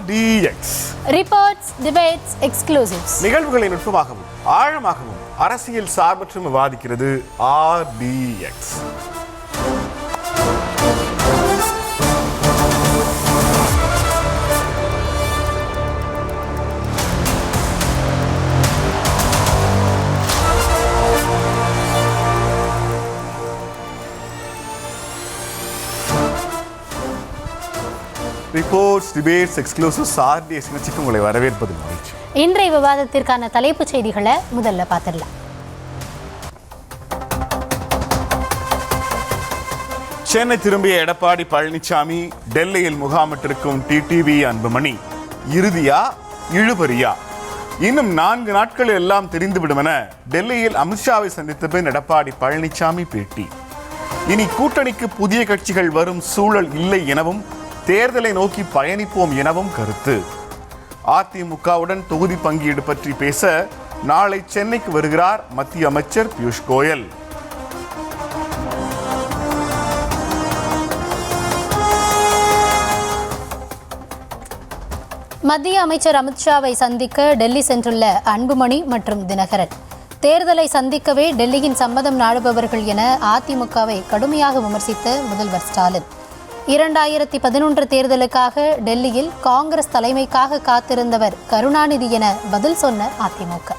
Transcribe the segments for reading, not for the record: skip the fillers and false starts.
RDX Reports, Debates, Exclusives. நிகழ்வுகளை நுட்பமாகவும் ஆழமாகவும் அரசியல் சார்பற்றும் விவாதிக்கிறது RDX. Reports, debates, exclusives RDX நிகழ்ச்சிக்கு உங்களை வரவேற்பது மகிழ்ச்சி. இன்றைய விவாதத்திற்கான தலைப்புச் செய்திகளை முதல்ல பார்த்துடலாம். சென்னை திரும்பிய எடப்பாடி பழனிசாமி, டெல்லியில் முகாமிட்டிருக்கும் டிடிவி அன்புமணி, இறுதியா இழுபறியா? இன்னும் 4 நாட்கள் எல்லாம் தெரிந்துவிடும் என டெல்லியில் அமித்ஷாவை சந்தித்த பின் எடப்பாடி பழனிசாமி பேட்டி. இனி கூட்டணிக்கு புதிய கட்சிகள் வரும் சூழல் இல்லை எனவும் தேர்தலை நோக்கி பயணிப்போம் எனவும் கருத்து. அதிமுகவுடன் தொகுதி பங்கீடு பற்றி பேச நாளை சென்னைக்கு வருகிறார் மத்திய அமைச்சர் பியூஷ் கோயல். மத்திய அமைச்சர் அமித்ஷாவை சந்திக்க டெல்லி சென்றுள்ள அன்புமணி மற்றும் தினகரன், தேர்தலை சந்திக்கவே டெல்லியின் சம்மதம் நாடுபவர்கள் என அதிமுகவை கடுமையாக விமர்சித்த முதல்வர் ஸ்டாலின், 2011 தேர்தலுக்காக டெல்லியில் காங்கிரஸ் தலைமைக்காக காத்திருந்தவர் கருணாநிதி என பதில் சொன்ன அதிமுக.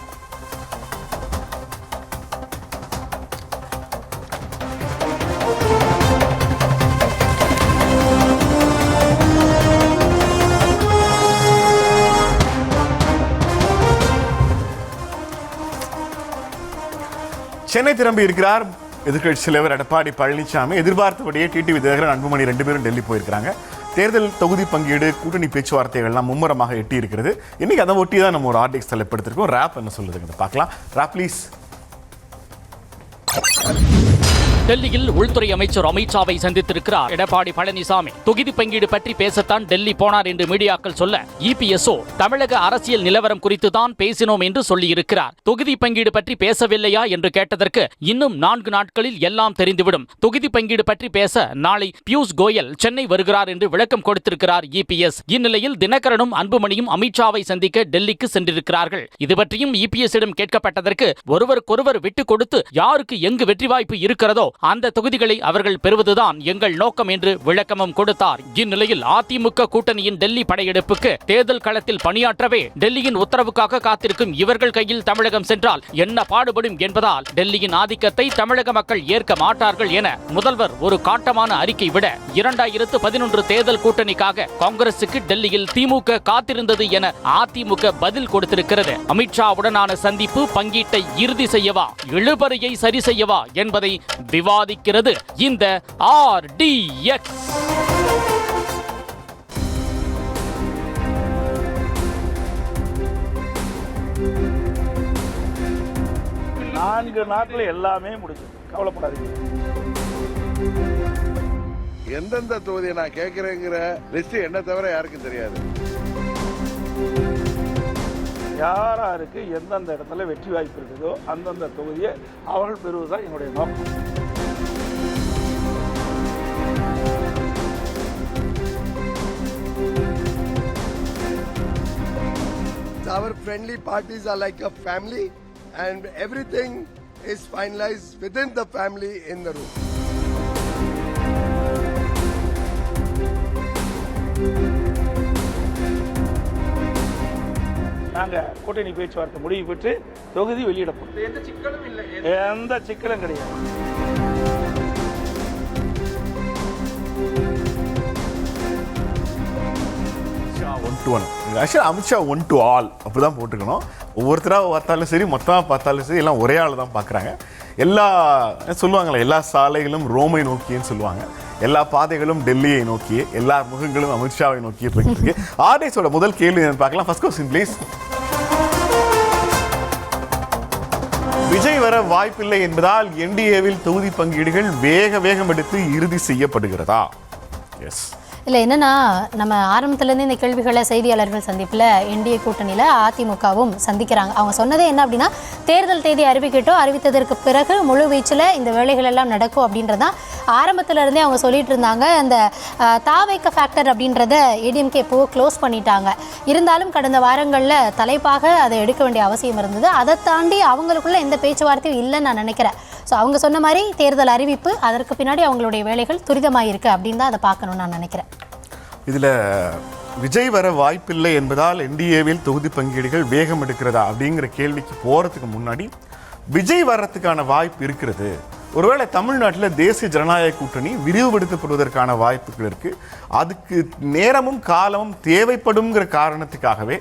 சென்னை திரும்பி இருக்கிறார் எதிர்க்கட்சி தலைவர் எடப்பாடி பழனிசாமி. எதிர்பார்த்தபடியே டிடிவி தினகரன், அன்புமணி 2 பேரும் டெல்லி போயிருக்கிறாங்க. தேர்தல் தொகுதி பங்கீடு, கூட்டணி பேச்சுவார்த்தைகள்லாம் மும்முரமாக எட்டி இருக்கிறது. இன்னைக்கு அதை ஒட்டி தான் நம்ம ஒரு RDX தலைப்படுத்திருக்கோம். ராப் என்ன சொல்லுதுங்க பார்க்கலாம். Rap please. டெல்லியில் உள்துறை அமைச்சர் அமித்ஷாவை சந்தித்திருக்கிறார் எடப்பாடி பழனிசாமி. தொகுதி பங்கீடு பற்றி பேசத்தான் டெல்லி போனார் என்று மீடியாக்கள் சொல்ல, EPSO தமிழக அரசியல் நிலவரம் குறித்து தான் பேசினோம் என்று சொல்லியிருக்கிறார். தொகுதி பங்கீடு பற்றி பேசவில்லையா என்று கேட்டதற்கு, இன்னும் 4 நாட்களில் எல்லாம் தெரிந்துவிடும், தொகுதி பங்கீடு பற்றி பேச நாளை பியூஷ் கோயல் சென்னை வருகிறார் என்று விளக்கம் கொடுத்திருக்கிறார் EPS. இந்நிலையில் தினகரனும் அன்புமணியும் அமித்ஷாவை சந்திக்க டெல்லிக்கு சென்றிருக்கிறார்கள். இது பற்றியும் EPS-இடம் கேட்கப்பட்டதற்கு, ஒருவருக்கொருவர் விட்டுக் கொடுத்து யாருக்கு எங்கு வெற்றி வாய்ப்பு இருக்கிறதோ அந்த தொகுதிகளை அவர்கள் பெறுவதுதான் எங்கள் நோக்கம் என்று விளக்கமும் கொடுத்தார். இந்நிலையில் அதிமுக கூட்டணியின் டெல்லி படையெடுப்புக்கு தேர்தல் களத்தில் பணியாற்றவே டெல்லியின் உத்தரவுக்காக காத்திருக்கும் இவர்கள் கையில் தமிழகம் சென்றால் என்ன பாடுபடும் என்பதால் டெல்லியின் ஆதிக்கத்தை தமிழக மக்கள் ஏற்க மாட்டார்கள் என முதல்வர் ஒரு காட்டமான அறிக்கை விட, 2011 தேர்தல் கூட்டணிக்காக காங்கிரசுக்கு டெல்லியில் திமுக காத்திருந்தது என அதிமுக பதில் கொடுத்திருக்கிறது. அமித்ஷாவுடனான சந்திப்பு பங்கீட்டை இறுதி செய்யவா, இழுபறியை சரி செய்யவா என்பதை விவாதிக்கிறது இந்த RDX. நான்கு நாட்கள் எல்லாமே முடிஞ்சது, கவலைப்படாதீங்க. எந்தெந்த தொகுதியை நான் கேட்கிறேங்கிற லிஸ்ட் என்ன தவிர யாருக்கும் தெரியாது. யாருக்கு எந்தெந்த இடத்துல வெற்றி வாய்ப்பு இருக்குதோ அந்தந்த தொகுதியை அவர்கள் பெறுவதுதான் என்னுடைய நோக்கம். Our friendly parties are like a family and everything is finalized within the family in the room. நாங்க கூட்டணி பேச்சுவார்த்தை முடிவு பெற்று தொகுதி வெளியிடப்படும். எந்த சிக்கலும் இல்லை, எந்த சிக்கலும் கிடையாது. அமித்ஷா 1 to all அப்படிதான் போட்டுக்கணும். ஒவ்வொருத்தராக பார்த்தாலும் சரி, மொத்தமாக பார்த்தாலும் சரி, எல்லாம் ஒரே ஆள் தான் பார்க்குறாங்க. எல்லா சொல்லுவாங்களே, எல்லா சாலைகளும் ரோமை நோக்கின்னு சொல்லுவாங்க. எல்லா பாதைகளும் டெல்லியை நோக்கி, எல்லா முகங்களும் அமித்ஷாவை நோக்கி போயிட்டு இருக்கு. RDXோட முதல் கேள்வி பார்க்கலாம். First question please. விஜய் வர வாய்ப்பில்லை என்பதால் NDAவில் தொகுதி பங்கீடுகள் வேகம் எடுத்து இறுதி செய்யப்படுகிறதா? எஸ். இல்லை என்னன்னா, நம்ம ஆரம்பத்துலேருந்து இந்த கேள்விகளை செய்தியாளர்கள் சந்திப்பில் என்டிஏ கூட்டணியில் அதிமுகவும் சந்திக்கிறாங்க. அவங்க சொன்னதே என்ன அப்படின்னா, தேர்தல் தேதி அறிவித்ததற்கு பிறகு முழு வீச்சில் இந்த வேலைகள் எல்லாம் நடக்கும் அப்படின்றதான் ஆரம்பத்திலேருந்தே அவங்க சொல்லிட்டு இருந்தாங்க. அந்த தாவைக்க ஃபேக்டர் அப்படின்றத ஏடிஎம்கே எப்போவோ க்ளோஸ் பண்ணிட்டாங்க. இருந்தாலும் கடந்த வாரங்களில் தலைப்பாக அதை எடுக்க வேண்டிய அவசியம் இருந்தது. அதை தாண்டி அவங்களுக்குள்ள எந்த பேச்சுவார்த்தையும் இல்லைன்னு நான் நினைக்கிறேன். ஸோ அவங்க சொன்ன மாதிரி தேர்தல் அறிவிப்பு, அதற்கு பின்னாடி அவங்களுடைய வேலைகள் துரிதமாயிருக்கு அப்படின்னு தான் அதை பார்க்கணும்னு நான் நினைக்கிறேன். இதில் விஜய் வர வாய்ப்பில்லை என்பதால் என்டிஏவில் தொகுதி பங்கீடுகள் வேகம் எடுக்கிறதா அப்படிங்கிற கேள்விக்கு போகிறதுக்கு முன்னாடி விஜய் வர்றதுக்கான வாய்ப்பு இருக்கிறது. ஒருவேளை தமிழ்நாட்டில் தேசிய ஜனநாயக கூட்டணி விரிவுபடுத்தப்படுவதற்கான வாய்ப்புகள் இருக்குது. அதுக்கு நேரமும் காலமும் தேவைப்படுங்கிற காரணத்துக்காகவே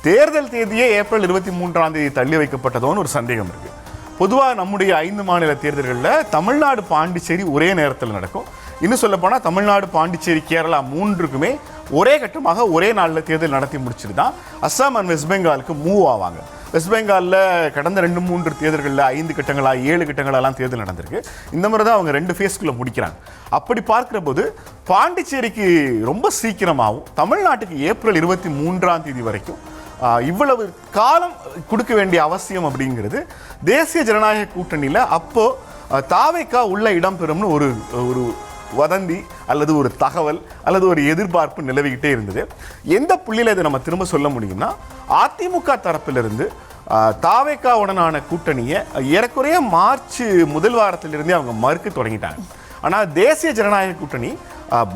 தேர்தல் தேதியே ஏப்ரல் 23 தள்ளி வைக்கப்பட்டதோன்னு ஒரு சந்தேகம் இருக்குது. பொதுவாக நம்முடைய 5 மாநில தேர்தல்களில் தமிழ்நாடு, பாண்டிச்சேரி ஒரே நேரத்தில் நடக்கும். இன்னும் சொல்லப்போனால் தமிழ்நாடு, பாண்டிச்சேரி, கேரளா 3க்குமே ஒரே கட்டமாக ஒரே நாளில் தேர்தல் நடத்தி முடிச்சுட்டு தான் அஸ்ஸாம் அண்ட் வெஸ்ட் பெங்காலுக்கு மூவ் ஆவாங்க. வெஸ்ட் பெங்காலில் கடந்த 2-3 தேர்தல்களில் 5 கட்டங்களா 7 கட்டங்களெல்லாம் தேர்தல் நடந்திருக்கு. இந்த முறை தான் அவங்க 2 ஃபேஸ்க்குள்ளே முடிக்கிறாங்க. அப்படி பார்க்குற போது பாண்டிச்சேரிக்கு ரொம்ப சீக்கிரமாகவும், தமிழ்நாட்டுக்கு ஏப்ரல் 23 வரைக்கும் இவ்வளவு காலம் கொடுக்க வேண்டிய அவசியம் அப்படிங்கிறது தேசிய ஜனநாயக கூட்டணியில் அப்போ தாவேக்கா உள்ள இடம்பெறும்னு ஒரு வதந்தி அல்லது ஒரு தகவல் அல்லது ஒரு எதிர்பார்ப்பு நிலவிக்கிட்டே இருந்தது. எந்த புள்ளியில் இதை நம்ம திரும்ப சொல்ல முடியும்னா, அதிமுக தரப்பிலிருந்து தாவேக்காவுடனான கூட்டணியை ஏறக்குறைய மார்ச் முதல் வாரத்திலிருந்தே அவங்க மறுக்க தொடங்கிட்டாங்க. ஆனால் தேசிய ஜனநாயக கூட்டணி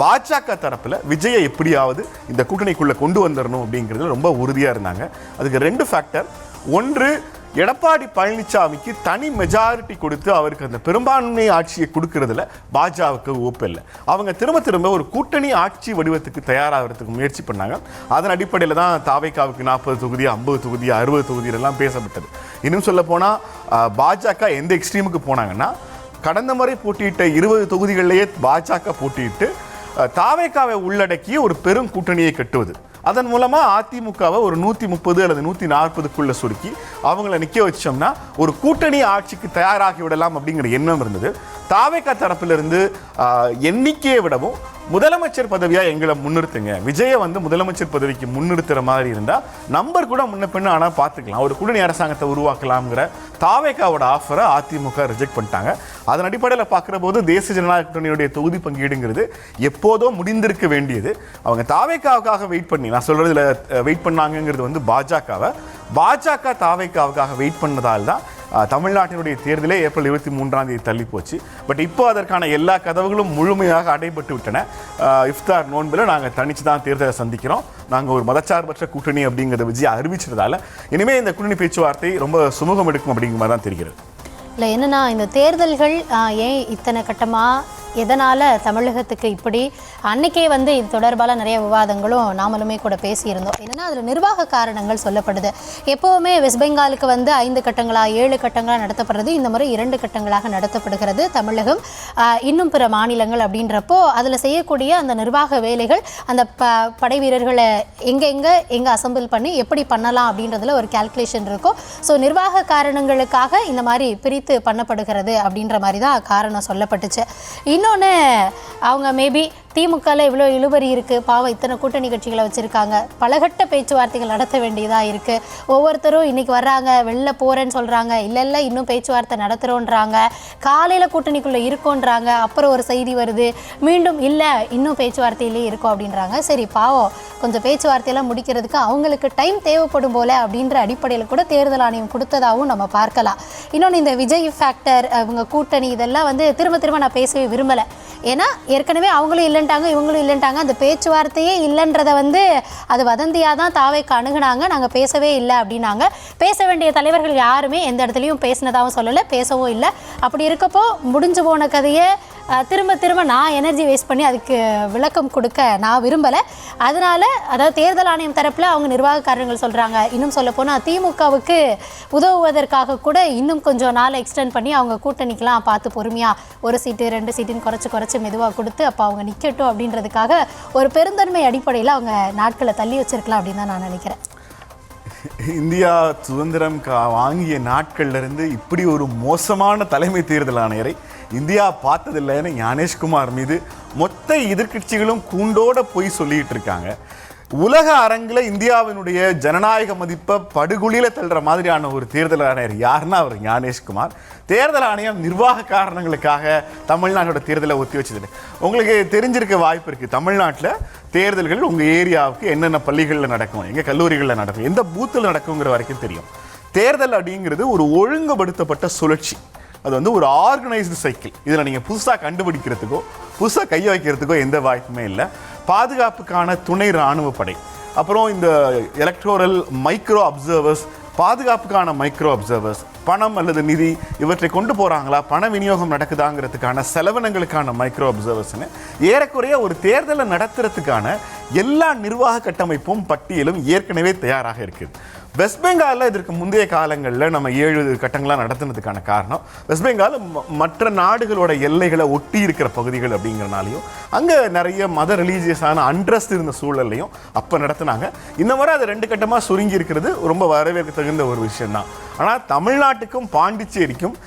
பாஜக தரப்பில் விஜயை எப்படியாவது இந்த கூட்டணிக்குள்ளே கொண்டு வந்துடணும் அப்படிங்கிறது ரொம்ப உறுதியாக இருந்தாங்க. அதுக்கு 2 ஃபேக்டர். ஒன்று, எடப்பாடி பழனிசாமிக்கு தனி மெஜாரிட்டி கொடுத்து அவருக்கு அந்த பெரும்பான்மை ஆட்சியை கொடுக்கறதுல பாஜகவுக்கு ஒப்பில்லை. அவங்க திரும்ப ஒரு கூட்டணி ஆட்சி வடிவத்துக்கு தயாராகிறதுக்கு முயற்சி பண்ணாங்க. அதன் அடிப்படையில் தான் தாவேக்காவுக்கு 40 தொகுதி, 50 தொகுதி, 60 தொகுதியிலெல்லாம் பேசப்பட்டது. இன்னும் சொல்ல போனால் பாஜக எந்த எக்ஸ்ட்ரீமுக்கு போனாங்கன்னா, கடந்த முறை போட்டியிட்ட 20 தொகுதிகளிலேயே பாஜக போட்டியிட்டு தாவேக்காவை உள்ளடக்கிய ஒரு பெரும் கூட்டணியை கட்டுவது. அதன் மூலமாக அதிமுகவை ஒரு 130 அல்லது 140க்குள்ள சுருக்கி அவங்கள நிற்க வச்சோம்னா ஒரு கூட்டணி ஆட்சிக்கு தயாராகி விடலாம் அப்படிங்கிற எண்ணம் இருந்தது. தாவேக்கா தரப்பிலிருந்து எண்ணிக்கையை விடவும் முதலமைச்சர் பதவியாக எங்களை முன்னிறுத்துங்க, விஜயை முதலமைச்சர் பதவிக்கு முன்னிறுத்துற மாதிரி இருந்தால் நம்பர் கூட முன்ன பின்ன ஆனால் பார்த்துக்கலாம், ஒரு கூட்டணி அரசாங்கத்தை உருவாக்கலாம்ங்கிற தாவேக்காவோட ஆஃபரை அதிமுக ரிஜெக்ட் பண்ணிட்டாங்க. அதன் அடிப்படையில் பார்க்குற போது தேசிய ஜனநாயக கூட்டணியுடைய தொகுதி பங்கீடுங்கிறது எப்போதோ முடிந்திருக்க வேண்டியது. அவங்க தாவேக்காவுக்காக வெயிட் பண்ணி, நான் சொல்கிறதுல வெயிட் பண்ணாங்கிறது பாஜக தாவேக்காவுக்காக வெயிட் பண்ணதால் தான் தமிழ்நாட்டினுடைய தேர்தலே ஏப்ரல் 23 தள்ளி போச்சு. பட் இப்போ அதற்கான எல்லா கதவுகளும் முழுமையாக அடைபட்டு விட்டன. இஃப்தார் நோன்பில் நாங்கள் தனிச்சு தான் தேர்தலை சந்திக்கிறோம், நாங்கள் ஒரு மதச்சார்பற்ற கூட்டணி அப்படிங்கிறத விஜய் அறிவிச்சதால இனிமேல் இந்த கூட்டணி பேச்சுவார்த்தை ரொம்ப சுமூகம் எடுக்கும் அப்படிங்கிற மாதிரி தான் தெரிகிறது. இல்லை என்னன்னா, இந்த தேர்தல்கள் ஏன் இத்தனை கட்டமாக, எதனால் தமிழகத்துக்கு இப்படி, அன்னைக்கே இது தொடர்பான நிறைய விவாதங்களும் நாமளுமே கூட பேசியிருந்தோம். என்னென்னா, அதில் நிர்வாக காரணங்கள் சொல்லப்படுது. எப்போவுமே வெஸ்ட் பெங்காலுக்கு 5 கட்டங்களா 7 கட்டங்களாக நடத்தப்படுறது, இந்த முறை 2 கட்டங்களாக நடத்தப்படுகிறது. தமிழகம் இன்னும் பிற மாநிலங்கள் அப்படின்றப்போ அதில் செய்யக்கூடிய அந்த நிர்வாக வேலைகள், அந்த படை வீரர்களை எங்கே அசம்பிள் பண்ணி எப்படி பண்ணலாம் அப்படின்றதுல ஒரு கால்குலேஷன் இருக்கும். ஸோ நிர்வாக காரணங்களுக்காக இந்த மாதிரி பிரித்து பண்ணப்படுகிறது அப்படின்ற மாதிரி தான் காரணம் சொல்லப்பட்டுச்சு. இன்னொன்று, அவங்க மேபி திமுகவில் இவ்வளோ இழுபறி இருக்குது, பாவம் இத்தனை கூட்டணி கட்சிகளை வச்சுருக்காங்க, பலகட்ட பேச்சுவார்த்தைகள் நடத்த வேண்டியதாக இருக்குது. ஒவ்வொருத்தரும் இன்றைக்கி வர்றாங்க, வெளில போகிறேன்னு சொல்கிறாங்க, இல்லை இன்னும் பேச்சுவார்த்தை நடத்துகிறோன்றாங்க, காலையில் கூட்டணிக்குள்ளே இருக்கோன்றாங்க, அப்புறம் ஒரு செய்தி வருது மீண்டும் இல்லை இன்னும் பேச்சுவார்த்தையிலே இருக்கோம் அப்படின்றாங்க. சரி, பாவம் கொஞ்சம் பேச்சுவார்த்தையெல்லாம் முடிக்கிறதுக்கு அவங்களுக்கு டைம் தேவைப்படும் போல அப்படின்ற அடிப்படையில் கூட தேர்தல் ஆணையம் கொடுத்ததாகவும் நம்ம பார்க்கலாம். இன்னொன்று, இந்த விஜய் ஃபேக்டர், அவங்க கூட்டணி, இதெல்லாம் திரும்ப நான் பேசவே விரும்பலை. ஏன்னா ஏற்கனவே அவங்களும் இல்லைன்ட்டாங்க, இவங்களும் இல்லைன்ட்டாங்க. அந்த பேச்சுவார்த்தையே இல்லைன்றதை அது வதந்தியாக தான் தாவேக்கு அணுகுனாங்க. நாங்கள் பேசவே இல்லை அப்படின்னாங்க. பேச வேண்டிய தலைவர்கள் யாருமே எந்த இடத்துலையும் பேசினதாகவும் சொல்லலை, பேசவும் இல்லை. அப்படி இருக்கப்போ முடிஞ்சு போன கதையை திரும்ப நான் எனர்ஜி வேஸ்ட் பண்ணி அதுக்கு விளக்கம் கொடுக்க நான் விரும்பலை. அதனால் அதாவது தேர்தல் ஆணையம் தரப்பில் அவங்க நிர்வாக காரணங்கள் சொல்கிறாங்க. இன்னும் சொல்லப்போனால் திமுகவுக்கு உதவுவதற்காக கூட இன்னும் கொஞ்சம் நாளை எக்ஸ்டெண்ட் பண்ணி அவங்க கூட்டணிக்கெலாம் பார்த்து பொறுமையாக 1 சீட்டு 2 சீட்டுன்னு குறைச்சி மெதுவாக கொடுத்து அப்போ அவங்க நிற்கட்டும் அப்படின்றதுக்காக ஒரு பெருந்தன்மை அடிப்படையில் அவங்க நாட்களை தள்ளி வச்சிருக்கலாம் அப்படின்னு தான் நான் நினைக்கிறேன். இந்தியா சுதந்திரம் வாங்கிய நாட்கள்லேருந்து இப்படி ஒரு மோசமான தலைமை தேர்தல் ஆணையரை இந்தியா பார்த்ததில்லைன்னு ஞானேஷ்குமார் மீது மொத்த எதிர்க்கட்சிகளும் கூண்டோட போய் சொல்லிட்டு இருக்காங்க. உலக அரங்கில் இந்தியாவினுடைய ஜனநாயக மதிப்பை படுகொலியில தள்ளுற மாதிரியான ஒரு தேர்தல் ஆணையர் யாருன்னா அவர் ஞானேஷ்குமார். தேர்தல் ஆணையம் நிர்வாக காரணங்களுக்காக தமிழ்நாட்டோட தேர்தலை ஒத்தி வச்சது. உங்களுக்கு தெரிஞ்சிருக்க வாய்ப்பு இருக்கு, தமிழ்நாட்டில் தேர்தல்கள் உங்க ஏரியாவுக்கு என்னென்ன பள்ளிகளில் நடக்கும், எங்க கல்லூரிகளில் நடக்கும், எந்த பூத்தில் நடக்குங்கிற வரைக்கும் தெரியும். தேர்தல் அப்படிங்கிறது ஒரு ஒழுங்குபடுத்தப்பட்ட சுழற்சி, அது வந்து ஒரு ஆர்கனைஸ்டு சைக்கிள். இதில் நீங்கள் புதுசாக கண்டுபிடிக்கிறதுக்கோ புதுசாக கையை வைக்கிறதுக்கோ எந்த வாய்ப்புமே இல்லை. பாதுகாப்புக்கான துணை இராணுவ படை, அப்புறம் இந்த எலக்ட்ரோரல் மைக்ரோ அப்சர்வர்ஸ், பாதுகாப்புக்கான மைக்ரோ அப்சர்வர்ஸ், பணம் அல்லது நிதி இவற்றை கொண்டு போகிறாங்களா, பண விநியோகம் நடக்குதாங்கிறதுக்கான செலவினங்களுக்கான மைக்ரோ அப்சர்வர்ஸ்னு ஏறக்குறைய ஒரு தேர்தலை நடத்துறதுக்கான எல்லா நிர்வாக கட்டமைப்பும் பட்டியலும் ஏற்கனவே தயாராக இருக்குது. வெஸ்ட் பெங்காலில் இதற்கு முந்தைய காலங்களில் நம்ம 7 கட்டங்களாக நடத்துனதுக்கான காரணம், வெஸ்ட் பெங்கால் மற்ற நாடுகளோட எல்லைகளை ஒட்டி இருக்கிற பகுதிகள் அப்படிங்கிறனாலையும் அங்கே நிறைய மத ரிலீஜியஸான அண்ட்ரஸ்ட் இருந்த சூழல்லையும் அப்போ நடத்துனாங்க. இந்த முறை அது 2 கட்டமாக சுருங்கி இருக்கிறது ரொம்ப வரவேற்க தகுந்த ஒரு விஷயம்தான். ஆனால் தமிழ்நாட்டுக்கும் பாண்டிச்சேரிக்கும்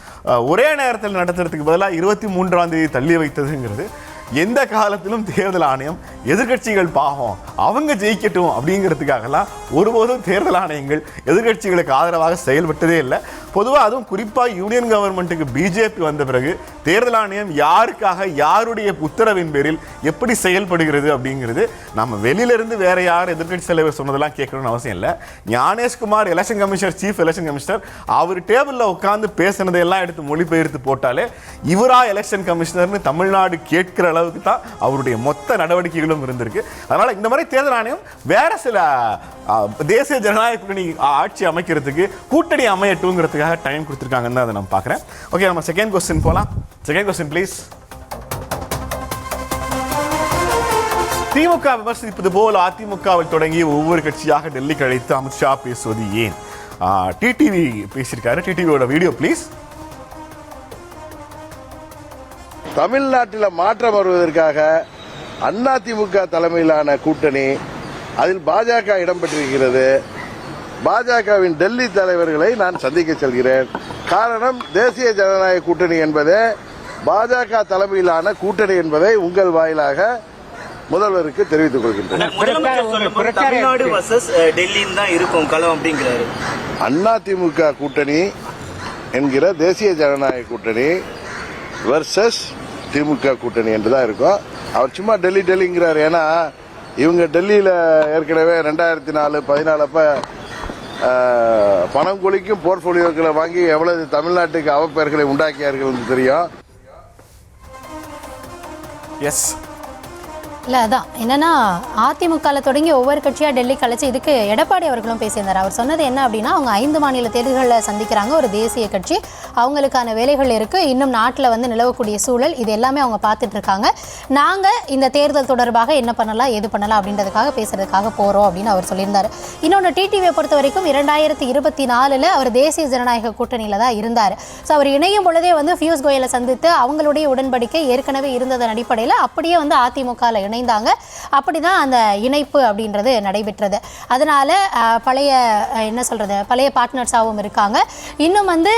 ஒரே நேரத்தில் நடத்துறதுக்கு பதிலாக 23ஆம் தேதி தள்ளி வைத்ததுங்கிறது எந்த காலத்திலும் தேர்தல் ஆணையம் எதிர்கட்சிகள் பாவம் அவங்க ஜெயிக்கட்டும் அப்படிங்கிறதுக்காகலாம் ஒருபோதும் தேர்தல் ஆணையங்கள் எதிர்கட்சிகளுக்கு ஆதரவாக செயல்பட்டதே இல்லை. பொதுவாக அதுவும் குறிப்பாக யூனியன் கவர்மெண்ட்டுக்கு பிஜேபி வந்த பிறகு தேர்தல் ஆணையம் யாருக்காக யாருடைய உத்தரவின் பேரில் எப்படி செயல்படுகிறது அப்படிங்கிறது நம்ம வெளியிலிருந்து வேற யார் எதிர்கட்சி தலைவர் சொன்னதெல்லாம் கேட்கணும்னு அவசியம் இல்லை. Gyanesh Kumar election commissioner, chief election commissioner, அவர் டேபிளில் உட்காந்து பேசினதையெல்லாம் எடுத்து மொழிபெயர்த்து போட்டாலே இவரா எலெக்ஷன் கமிஷனர்னு தமிழ்நாடு கேட்கிற அளவுக்கு தான் அவருடைய மொத்த நடவடிக்கைகளும் இருந்திருக்கு. அதனால இந்த மாதிரி தேர்தல் ஆணையம் வேற சில தேசிய ஜனநாயக கூட்டணி ஆட்சி அமைக்கிறதுக்கு கூட்டணி அமையட்டுங்கிறதுக்காக டைம் கொடுத்துருக்காங்கன்னு அதை நம்ம பார்க்குறேன். ஓகே, நம்ம செகண்ட் கொஸ்டின் போகலாம். Second question please. திமுக விமர்சிப்பது போல் அதிமுகவில் தொடங்கி ஒவ்வொரு கட்சியாக டெல்லிக்கு அழைத்து அமித்ஷா பேசுவது ஏன்? டிடிவி பேசியிருக்காரு. டிடிவியோட வீடியோ ப்ளீஸ். தமிழ்நாட்டில் மாற்றம் வருவதற்காக அதிமுக தலைமையிலான கூட்டணி, அதில் பாஜக இடம்பெற்றிருக்கிறது. பாஜகவின் டெல்லி தலைவர்களை நான் சந்திக்க செல்கிறேன். காரணம், தேசிய ஜனநாயக கூட்டணி என்பது பாஜக தலைமையிலான கூட்டணி என்பதை உங்கள் வாயிலாக முதல்வருக்கு தெரிவித்துக் கொள்கின்றனர். தமிழ்நாடு வர்சஸ் டெல்லின்னு தான் இருக்கும் களம் அப்படிங்கிறாரு. அதிமுக கூட்டணி என்கிற தேசிய ஜனநாயக கூட்டணி வர்சஸ் திமுக கூட்டணி என்றுதான் இருக்கும். அவர் சும்மா டெல்லிங்கிறார். ஏன்னா இவங்க டெல்லியில ஏற்கனவே 2014-14 அப்ப பணம் கொளிக்கும் போர்ட்போலியோக்களை வாங்கி எவ்வளவு தமிழ்நாட்டுக்கு அவப்பெயர்களை உண்டாக்கியார்கள் தெரியும். எஸ், இல்லை அதான் என்னன்னா, அதிமுகவில் தொடங்கி ஒவ்வொரு கட்சியாக டெல்லி கழிச்சு இதுக்கு எடப்பாடி அவர்களும் பேசியிருந்தார். அவர் சொன்னது என்ன அப்படின்னா, அவங்க 5 மாநில தேர்தல்களை சந்திக்கிறாங்க, ஒரு தேசிய கட்சி, அவங்களுக்கான வேலைகள் இருக்குது, இன்னும் நாட்டில் வந்து நிலவக்கூடிய சூழல் இது எல்லாமே அவங்க பார்த்துட்டு இருக்காங்க. நாங்கள் இந்த தேர்தல் தொடர்பாக என்ன பண்ணலாம் எது பண்ணலாம் அப்படின்றதுக்காக பேசுறதுக்காக போகிறோம் அப்படின்னு அவர் சொல்லியிருந்தார். இன்னொன்று, டிடிவியை பொறுத்த வரைக்கும் 2024 அவர் தேசிய ஜனநாயக கூட்டணியில் தான் இருந்தார். ஸோ அவர் இணையும் பொழுதே வந்து பியூஷ் கோயலை சந்தித்து அவங்களுடைய உடன்படிக்கை ஏற்கனவே இருந்ததன் அடிப்படையில் அப்படியே வந்து அதிமுகவில் இணைந்தாங்க. அப்படிதான் அந்த இணைப்பு அப்படின்றது நடைபெற்றது. அதனால பழைய பழைய பார்ட்னர்ஸாகவும் இருக்காங்க. இன்னும் வந்து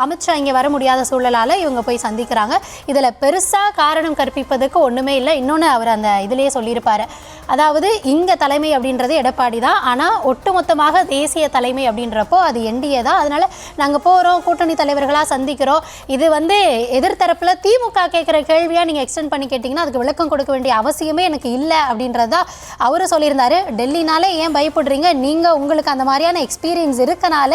அமித்ஷா இங்கே வர முடியாத சூழலால் இவங்க போய் சந்திக்கிறாங்க. இதில் பெருசாக காரணம் கற்பிப்பதுக்கு ஒன்றுமே இல்லை. இன்னொன்று அவர் அந்த இதிலேயே சொல்லியிருப்பார், அதாவது இங்கே தலைமை அப்படின்றது எடப்பாடி தான், ஆனால் ஒட்டுமொத்தமாக தேசிய தலைமை அப்படின்றப்போ அது என்டிஏ தான். அதனால நாங்கள் போகிறோம், கூட்டணி தலைவர்களாக சந்திக்கிறோம். இது வந்து எதிர்த்தரப்பில் திமுக கேட்குற கேள்வியாக நீங்கள் எக்ஸ்டெண்ட் பண்ணி கேட்டிங்கன்னா அதுக்கு விளக்கம் கொடுக்க வேண்டிய அவசியமே எனக்கு இல்லை அப்படின்றதா அவரு சொல்லியிருந்தாரு. டெல்லினாலே ஏன் பயப்படுறீங்க, நீங்கள் உங்களுக்கு அந்த மாதிரியான எக்ஸ்பீரியன்ஸ் இருக்கனால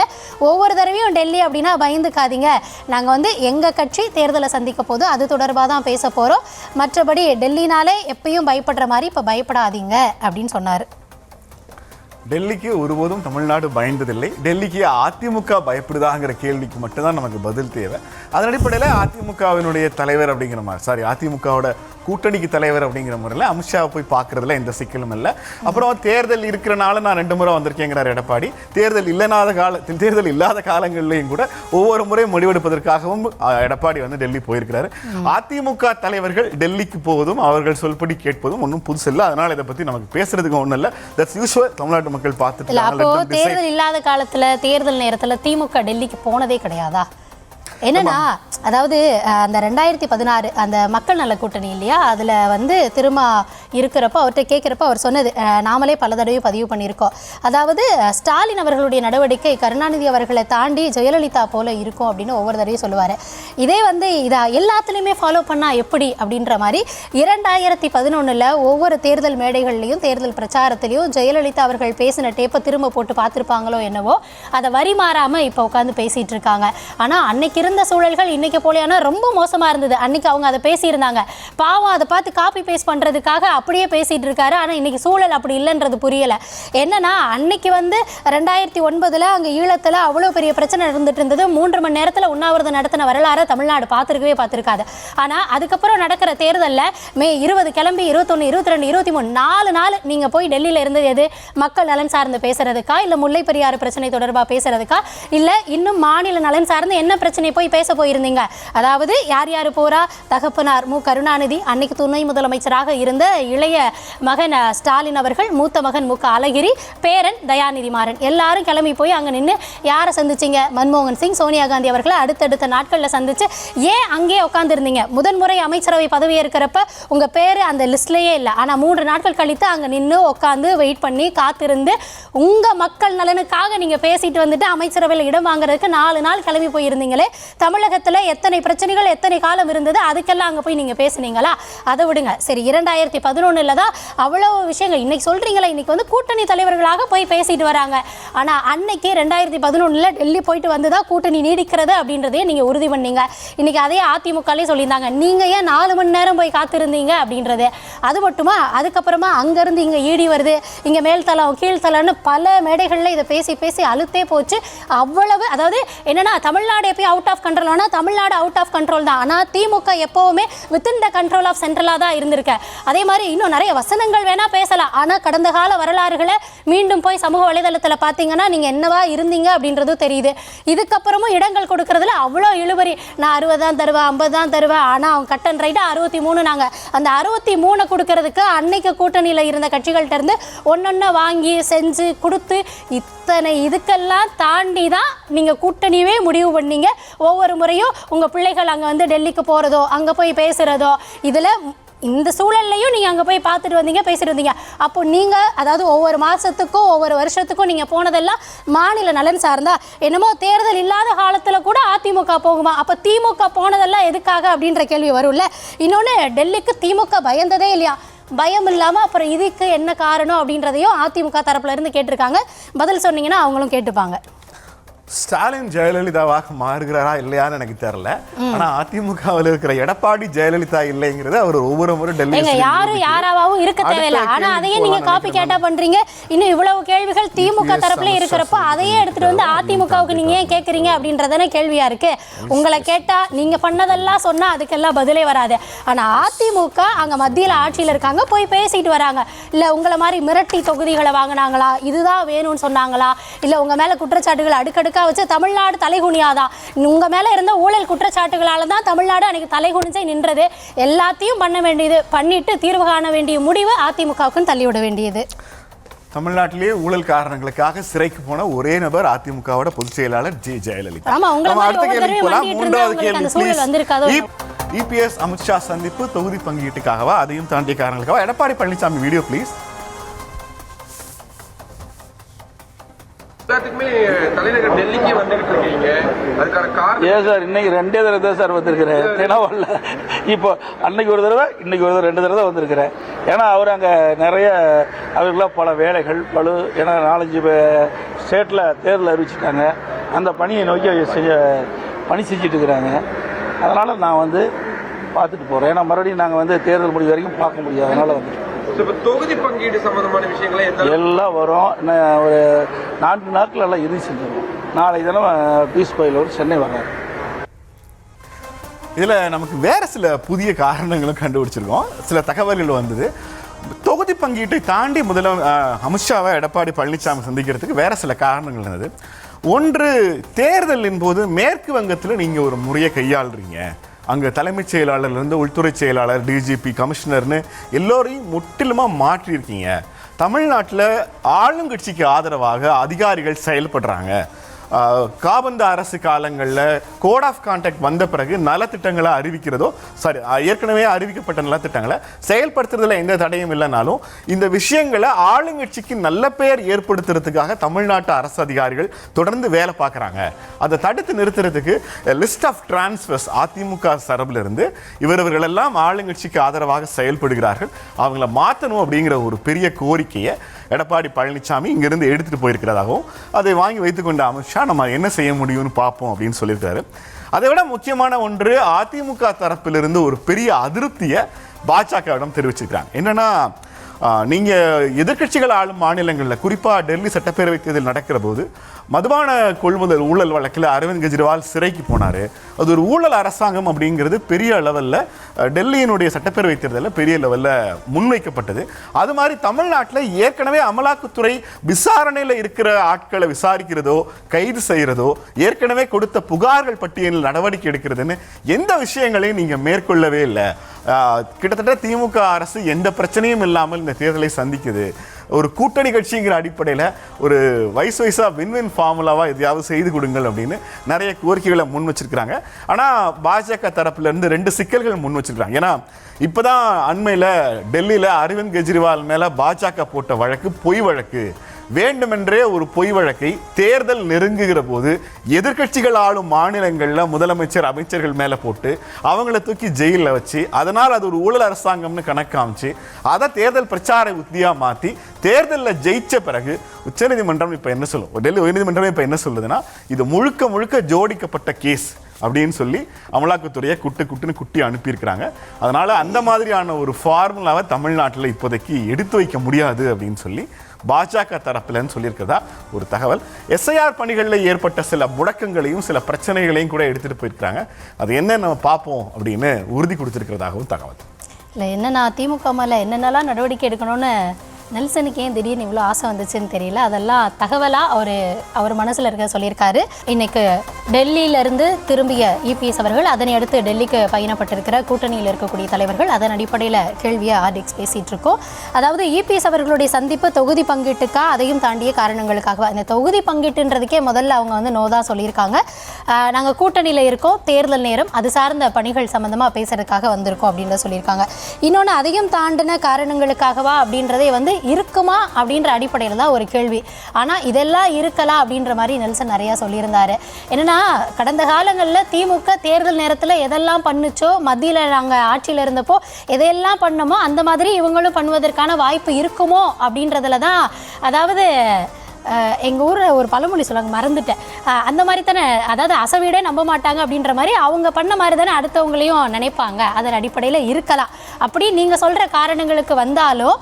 ஒவ்வொரு தடவையும் டெல்லி அப்படின்னா பயந்துக்காதீங்க, நாங்கள் வந்து எங்கள் கட்சி தேர்தலை சந்திக்க போது அது தொடர்பாக தான் பேச போகிறோம், மற்றபடி டெல்லினாலே எப்பயும் பயப்படுற மாதிரி இப்போ பயப்படாதீங்க அப்படின்னு சொன்னார். டெல்லிக்கு ஒருபோதும் தமிழ்நாடு பயந்ததில்லை. டெல்லிக்கு அதிமுக பயப்படுதாங்கிற கேள்விக்கு மட்டும்தான் நமக்கு பதில் தேவை. அதன் அடிப்படையில் அதிமுகவினுடைய தலைவர் அப்படிங்கிற மாதிரி, அதிமுகவோட கூட்டணிக்கு தலைவர் அப்படிங்கிற முறையில் அமித்ஷாவை போய் பார்க்கறதுல எந்த சிக்கலும் இல்லை. அப்புறம் தேர்தல் இருக்கிறனால நான் 2 முறை வந்திருக்கேங்கிறார் எடப்பாடி. தேர்தல் இல்லாத காலங்களிலையும் கூட ஒவ்வொரு முறை முடிவெடுப்பதற்காகவும் எடப்பாடி வந்து டெல்லி போயிருக்கிறாரு. அதிமுக தலைவர்கள் டெல்லிக்கு போவதும் அவர்கள் சொல்படி கேட்பதும் ஒன்றும் புதுசு இல்லை. அதனால இதை பற்றி நமக்கு பேசுறதுக்கு ஒன்றும் இல்லை. That's usual. தமிழ்நாட்டு மக்கள் பார்த்துட்டு அப்போ தேர்தல் இல்லாத காலத்துல தேர்தல் நேரத்துல திமுக டெல்லிக்கு போனதே கிடையாதா? என்னன்னா அதாவது அந்த 2016 அந்த மக்கள் நல கூட்டணி இல்லையா, அதில் வந்து திரும்ப இருக்கிறப்ப அவர்கிட்ட கேட்குறப்ப அவர் சொன்னது நாமளே பல தடவை பதிவு பண்ணியிருக்கோம். அதாவது ஸ்டாலின் அவர்களுடைய நடவடிக்கை கருணாநிதி அவர்களை தாண்டி ஜெயலலிதா போல இருக்கும் அப்படின்னு ஒவ்வொரு தடவையும் சொல்லுவார். இதே வந்து இதை எல்லாத்துலேயுமே ஃபாலோ பண்ணால் எப்படி அப்படின்ற மாதிரி 2011 ஒவ்வொரு தேர்தல் மேடைகள்லையும் தேர்தல் பிரச்சாரத்திலையும் ஜெயலலிதா அவர்கள் பேசின டேப்பை திரும்ப போட்டு பார்த்துருப்பாங்களோ என்னவோ, அதை வரி மாறாமல் இப்போ உட்காந்து பேசிகிட்டு இருக்காங்க. ஆனால் அன்னைக்கு இருந்த சூழல்கள் இன்னைக்கு போலியான ரொம்ப மோசமாக இருந்தது. அன்னைக்கு அவங்க அதை பேசியிருந்தாங்க. பாவம் அதை பார்த்து காப்பி பேஸ்ட் பண்ணுறதுக்காக அப்படியே பேசிகிட்டு இருக்காரு. ஆனால் இன்னைக்கு சூழல் அப்படி இல்லைன்றது புரியலை. என்னன்னா அன்னைக்கு வந்து 2009 அங்கே ஈழத்தில் அவ்வளோ பெரிய பிரச்சனை இருந்துட்டு இருந்தது. 3 மணி நேரத்தில் உண்ணாவிரதம் நடத்தின வரலாறு தமிழ்நாடு பார்த்துருக்காது. ஆனால் அதுக்கப்புறம் நடக்கிற தேர்தலில் மே 20 கிளம்பி 21, 22, 23 4 நாள் நீங்கள் போய் டெல்லியில் இருந்தது எது? மக்கள் நலன் சார்ந்து பேசுறதுக்கா, இல்லை முல்லை பெரியாறு பிரச்சனை தொடர்பாக பேசுறதுக்கா, இல்லை இன்னும் மாநில நலன் சார்ந்து என்ன பிரச்சனை போய் பேச போயிருந்தீங்க? அதாவது யார் யார் போறா? தகப்பனார் மு கருணாநிதி, அன்னைக்கு துணை முதலமைச்சராக இருந்த இளைய மகன் ஸ்டாலின் அவர்கள், மூத்த மகன் மு க அழகிரி, பேரன் தயாநிதி மாறன், எல்லாரும் கிளம்பி போய் அங்கே நின்று யாரை சந்திச்சிங்க? மன்மோகன் சிங், சோனியா காந்தி அவர்களை அடுத்தடுத்த நாட்களில் சந்திச்சு ஏன் அங்கேயே உட்காந்துருந்தீங்க? முதன்முறை அமைச்சரவை பதவி இருக்கிறப்ப உங்கள் பேர் அந்த லிஸ்ட்லேயே இல்லை. ஆனால் 3 நாட்கள் கழித்து அங்கே நின்று உட்காந்து வெயிட் பண்ணி காத்திருந்து உங்கள் மக்கள் நலனுக்காக நீங்கள் பேசிட்டு வந்துட்டு அமைச்சரவையில் இடம் வாங்குறதுக்கு 4 நாள் கிளம்பி போயிருந்தீங்களே. தமிழகத்தில் எத்தனை பிரச்சனைகள் எத்தனை காலம் இருந்தது, அதுக்கெல்லாம் அங்கே போய் நீங்கள் பேசுனீங்களா? அதை விடுங்க. சரி, 2011 தான் அவ்வளோ விஷயங்கள் இன்னைக்கு சொல்கிறீங்களா? இன்னைக்கு வந்து கூட்டணி தலைவர்களாக போய் பேசிட்டு வராங்க. ஆனால் அன்னைக்கு 2011 டெல்லி போயிட்டு வந்து தான் கூட்டணி நீடிக்கிறது அப்படின்றதையே நீங்கள் உறுதி பண்ணீங்க. இன்னைக்கு அதே அதிமுகலே சொல்லியிருந்தாங்க, நீங்கள் ஏன் 4 மணி நேரம் போய் காத்திருந்தீங்க அப்படின்றது. அது மட்டுமா, அதுக்கப்புறமா அங்கேருந்து இங்கே ஈடி வருது, இங்கே மேல்தளம் கீழ்த்தளம்னு பல மேடைகளில் இதை பேசி பேசி அழுத்தே போச்சு. அவ்வளவு, அதாவது என்னன்னா தமிழ்நாடு எப்பயும் அவுட் ஆஃப் கண்ட்ரோல், ஆனால் தமிழ்நாடு அவுட் ஆஃப் கண்ட்ரோல் தான். ஆனால் திமுக எப்போவுமே வித்தின் த கண்ட்ரோல் ஆஃப் சென்ட்ரலாக தான் இருந்திருக்க. அதே மாதிரி இன்னும் நிறைய வசனங்கள் வேணால் பேசலாம். ஆனால் கடந்த கால வரலாறுகளை மீண்டும் போய் சமூக வலைதளத்தில் பார்த்தீங்கன்னா நீங்கள் என்னவா இருந்தீங்க அப்படின்றதும் தெரியுது. இதுக்கப்புறமும் இடங்கள் கொடுக்கறதுல அவ்வளோ இழுபறி. நான் 60 தான் தருவேன், 50 தான் தருவேன். ஆனால் அவங்க கட் அண்ட் ரைட்டாக 63 நாங்கள் அந்த 63 கொடுக்கறதுக்கு அன்னைக்கு கூட்டணியில் இருந்த கட்சிகள்கிட்ட இருந்து ஒன்னொன்னா வாங்கி செஞ்சு கொடுத்து இத்தனை இதுக்கெல்லாம் தாண்டி தான் நீங்கள் கூட்டணியவே முடிவு பண்ணீங்க. ஒவ்வொரு முறையும் உங்கள் பிள்ளைகள் அங்கே வந்து டெல்லிக்கு போகிறதோ அங்கே போய் பேசுகிறதோ, இதில் இந்த சூழல்லையும் நீங்கள் அங்கே போய் பார்த்துட்டு வந்தீங்க, பேசிட்டு வந்தீங்க. அப்போ நீங்கள் அதாவது ஒவ்வொரு மாதத்துக்கும் ஒவ்வொரு வருஷத்துக்கும் நீங்கள் போனதெல்லாம் மாநில நலன் சார்ந்தா? என்னமோ தேர்தல் இல்லாத காலத்தில் கூட அதிமுக போகுமா? அப்போ திமுக போனதெல்லாம் எதுக்காக அப்படின்ற கேள்வி வரும்ல. இன்னொன்று, டெல்லிக்கு திமுக பயந்ததே இல்லையா? பயம் இல்லாமல் அப்புறம் இதுக்கு என்ன காரணம் அப்படின்றதையும் அதிமுக தரப்புல இருந்து கேட்டிருக்காங்க. பதில் சொன்னீங்கன்னா அவங்களும் கேட்டுப்பாங்க. ஸ்டாலின் ஜெயலலிதாவாக மாறுகிறாரா இல்லையான்னு எனக்கு தெரியல. ஆனா அதிமுகவில் இருக்கிற எடப்பாடி ஜெயலலிதா இல்லைங்கிறது அவர் ஒவ்வொரு முறை டெல்லி யாரும் யாராவும் இருக்க தேவையில்லை. ஆனா அதையே நீங்க காப்பி கேட்டா பண்றீங்க. இன்னும் இவ்வளவு கேள்விகள் திமுக தரப்புல இருக்கிறப்ப அதையே எடுத்துட்டு வந்து அதிமுகவுக்கு நீங்க ஏன் கேட்கறீங்க அப்படின்றதானே கேள்வியா இருக்கு. உங்களை கேட்டா நீங்க பண்ணதெல்லாம் சொன்னா அதுக்கெல்லாம் பதிலே வராது. ஆனா அதிமுக அங்க மத்தியில் ஆட்சியில் இருக்காங்க, போய் பேசிட்டு வராங்க. இல்ல உங்களை மாதிரி மிரட்டி தொகுதிகளை வாங்கினாங்களா, இதுதான் வேணும்னு சொன்னாங்களா, இல்ல உங்க மேல குற்றச்சாட்டுகள் அடுக்கடுக்க வச்சு தமிழ்நாடு தலைகுனியாதான்? உங்க மேல இருந்த ஊழல் குற்றச்சாட்டுகளால தான் தமிழ்நாடு அன்னைக்கு தலைகுனிஞ்சே நின்றது. எல்லாத்தையும் பண்ண வேண்டியது பண்ணிட்டு தீர்வு காண வேண்டிய முடிவு அதிமுகவுக்கும் தள்ளிவிட வேண்டியது. தமிழ்நாட்டிலேயே ஊழல் காரணங்களுக்காக சிறைக்கு போன ஒரே நபர் அதிமுகவோட பொதுச் செயலாளர் ஜெயலலிதா. ஆமா, உங்களை மாதிரி மூன்றாவது அந்த சூழல் வந்திருக்காதோ. இபிஎஸ் அமித்ஷா சந்திப்பு தொகுதி பங்கீட்டுக்காகவா, அதையும் தாண்டிய காரணங்களுக்காக? Edappadi Palaniswami video please. எல்லாத்துக்குமே தலைநகர் டெல்லிக்கு வந்துகிட்டு இருக்கீங்க, அதுக்கான காரணம் ஏன் சார்? இன்னைக்கு 2 தடவை தான் சார் வந்திருக்கிறேன். ஏன்னா இப்போ அன்னைக்கு ஒரு தடவை, இன்னைக்கு ஒரு 2 தடவை தான் வந்திருக்கிறேன். ஏன்னா அவர் அங்கே நிறைய அவருக்கெல்லாம் பல வேலைகள் பழு, ஏன்னா 4-5 ஸ்டேட்டில் தேர்தல் அறிவிச்சிட்டாங்க. அந்த பணியை நோக்கி பணி செஞ்சுட்டு இருக்கிறாங்க. அதனால் நான் வந்து பார்த்துட்டு போகிறேன். ஏன்னா மறுபடியும் நாங்கள் வந்து தேர்தல் முடிவு வரைக்கும் பார்க்க முடியாது. அதனால் வந்து இப்போ தொகுதி பங்கீடு சம்பந்தமான விஷயங்களை எல்லாம் வரும். ஒரு 4 நாட்கள் எல்லாம் இறுதி செஞ்சிடும். நாளை தினம் பீஸ் கோயிலோடு சென்னை வர்றாரு. இதில் நமக்கு வேற சில புதிய காரணங்களும் கண்டுபிடிச்சிருக்கோம். சில தகவல்கள் வந்தது. தொகுதி பங்கீட்டை தாண்டி அமித்ஷாவை எடப்பாடி பழனிசாமி சந்திக்கிறதுக்கு வேற சில காரணங்கள் இருந்தது. ஒன்று, தேர்தலின் போது மேற்கு வங்கத்தில் நீங்கள் ஒரு முறையை கையாளுறீங்க. அங்கே தலைமைச் செயலாளர்லேருந்து உள்துறை செயலாளர், டிஜிபி, கமிஷனர்னு எல்லோரையும் முற்றிலுமாக மாற்றியிருக்கீங்க. தமிழ்நாட்டில் ஆளுங்கட்சிக்கு ஆதரவாக அதிகாரிகள் செயல்படுறாங்க. காபந்து அரசு காலங்களில் கோட் ஆஃப் கான்டாக்ட் வந்த பிறகு நலத்திட்டங்களை அறிவிக்கிறதோ ஏற்கனவே அறிவிக்கப்பட்ட நலத்திட்டங்களை செயல்படுத்துறதுல எந்த தடையும் இல்லைனாலும் இந்த விஷயங்களை ஆளுங்கட்சிக்கு நல்ல பெயர் ஏற்படுத்துறதுக்காக தமிழ்நாட்டு அரசு அதிகாரிகள் தொடர்ந்து வேலை பார்க்குறாங்க. அதை தடுத்து நிறுத்துறதுக்கு லிஸ்ட் ஆஃப் டிரான்ஸ்ஃபர்ஸ் அதிமுக சார்பில் இருந்து இவர்களெல்லாம் ஆளுங்கட்சிக்கு ஆதரவாக செயல்படுகிறார்கள், அவங்கள மாற்றணும் அப்படிங்கிற ஒரு பெரிய கோரிக்கையை எடப்பாடி பழனிசாமி இங்கிருந்து எடுத்துட்டு போயிருக்கிறதாகவும் அதை வாங்கி வைத்துக்கொண்ட அமித்ஷா நம்ம என்ன செய்ய முடியும்னு பார்ப்போம் அப்படின்னு சொல்லியிருக்காரு. அதை விட முக்கியமான ஒன்று, அதிமுக தரப்பிலிருந்து ஒரு பெரிய அதிருப்தியை பாஜகவிடம் தெரிவிச்சிருக்கிறாங்க. என்னன்னா, நீங்க எதிர்க்கட்சிகள் ஆளும் மாநிலங்களில் குறிப்பாக டெல்லி சட்டப்பேரவை தேர்தல் நடக்கிற போது மதுபான கொள்முதல் ஊழல் வழக்கில் அரவிந்த் கெஜ்ரிவால் சிறைக்கு போனார். அது ஒரு ஊழல் அரசாங்கம் அப்படிங்கிறது பெரிய லெவலில் டெல்லியினுடைய சட்டப்பேரவை தேர்தலில் பெரிய லெவலில் முன்வைக்கப்பட்டது. அது மாதிரி தமிழ்நாட்டில் ஏற்கனவே அமலாக்கத்துறை விசாரணையில் இருக்கிற ஆட்களை விசாரிக்கிறதோ கைது செய்கிறதோ ஏற்கனவே கொடுத்த புகார்கள் பட்டியலில் நடவடிக்கை எடுக்கிறதுன்னு எந்த விஷயங்களையும் நீங்கள் மேற்கொள்ளவே இல்லை. கிட்டத்தட்ட திமுக அரசு எந்த பிரச்சனையும் இல்லாமல் இந்த தேர்தலை சந்திக்குது. ஒரு கூட்டணி கட்சிங்கிற அடிப்படையில் ஒரு வயசா வின்வின் ஃபார்முலாவாக எதையாவது செய்து கொடுங்கள் அப்படின்னு நிறைய கோரிக்கைகளை முன் வச்சிருக்கிறாங்க. ஆனால் பாஜக தரப்புலேருந்து 2 சிக்கல்கள் முன் வச்சிருக்கிறாங்க. ஏன்னா இப்போதான் அண்மையில் டெல்லியில் அரவிந்த் கெஜ்ரிவால் மேலே பாஜக போட்ட வழக்கு பொய் வழக்கு. வேண்டுமென்றே ஒரு பொய் வழக்கை தேர்தல் நெருங்குகிற போது எதிர்க்கட்சிகள் ஆளும் மாநிலங்களில் முதலமைச்சர் அமைச்சர்கள் மேலே போட்டு அவங்கள தூக்கி ஜெயிலில் வச்சு அதனால் அது ஒரு ஊழல் அரசாங்கம்னு கணக்காமிச்சு அதை தேர்தல் பிரச்சார உத்தியாக மாற்றி தேர்தலில் ஜெயிச்ச பிறகு உச்சநீதிமன்றம் இப்போ என்ன சொல்லும், டெல்லி உயர்நீதிமன்றம் இப்போ என்ன சொல்லுதுன்னா, இது முழுக்க முழுக்க ஜோடிக்கப்பட்ட கேஸ் அப்படின்னு சொல்லி அமலாக்கத்துறையை குட்டுன்னு குட்டி அனுப்பியிருக்கிறாங்க. அதனால அந்த மாதிரியான ஒரு ஃபார்முலாவை தமிழ்நாட்டில் இப்போதைக்கு எடுத்து வைக்க முடியாது அப்படின்னு சொல்லி பாஜக தரப்புலன்னு சொல்லியிருக்கிறதா ஒரு தகவல். எஸ்ஐஆர் பணிகளில் ஏற்பட்ட சில முடக்கங்களையும் சில பிரச்சனைகளையும் கூட எடுத்துகிட்டு போயிருக்கிறாங்க. அது என்ன நம்ம பார்ப்போம் அப்படின்னு உறுதி கொடுத்துருக்கிறதாகவும் தகவல். இல்லை என்னன்னா, திமுக மேலே என்னென்னலாம் நடவடிக்கை எடுக்கணும்னு நெல்சனுக்கு ஏன் திடீர்னு இவ்வளோ ஆசை வந்துச்சுன்னு தெரியல. அதெல்லாம் தகவலாக அவர் மனசில் இருக்க சொல்லியிருக்காரு. இன்னைக்கு டெல்லியிலிருந்து திரும்பிய இபிஎஸ் அவர்கள், அதனை அடுத்து டெல்லிக்கு பயணப்பட்டிருக்கிற கூட்டணியில் இருக்கக்கூடிய தலைவர்கள், அதன் அடிப்படையில் கேள்வியை ஆர்டிஎக்ஸ் பேசிகிட்டு இருக்கோம். அதாவது இபிஎஸ் அவர்களுடைய சந்திப்பு தொகுதி பங்கீட்டுக்கா அதையும் தாண்டிய காரணங்களுக்காக. இந்த தொகுதி பங்கீட்டுன்றதுக்கே முதல்ல அவங்க நோ தான் சொல்லியிருக்காங்க. நாங்கள் கூட்டணியில் இருக்கோம், தேர்தல் நேரம் அது சார்ந்த பணிகள் சம்மந்தமாக பேசுறதுக்காக வந்திருக்கோம் அப்படின்றத சொல்லியிருக்காங்க. இன்னொன்று, அதையும் தாண்டின காரணங்களுக்காகவா அப்படின்றதே இருக்குமா அப்படின்ற அடிப்படையில் தான் ஒரு கேள்வி. ஆனால் இதெல்லாம் இருக்கலாம் அப்படின்ற மாதிரி நெல்சன் நிறையா சொல்லியிருந்தாரு. என்னன்னா, கடந்த காலங்களில் திமுக தேர்தல் நேரத்தில் எதெல்லாம் பண்ணுச்சோ, மத்தியில் நாங்கள் ஆட்சியில் இருந்தப்போ எதையெல்லாம் பண்ணமோ அந்த மாதிரி இவங்களும் பண்ணுவதற்கான வாய்ப்பு இருக்குமோ அப்படின்றதுல தான், அதாவது எங்கள் ஊரில் ஒரு பழமொழி சொல்லுவாங்க, மறந்துட்டேன், அந்த மாதிரி தானே, அதாவது அசவீடே நம்ப மாட்டாங்க அப்படின்ற மாதிரி அவங்க பண்ண மாதிரி தானே அடுத்தவங்களையும் நினைப்பாங்க. அதன் அடிப்படையில் இருக்கலாம். அப்படி நீங்கள் சொல்கிற காரணங்களுக்கு வந்தாலும்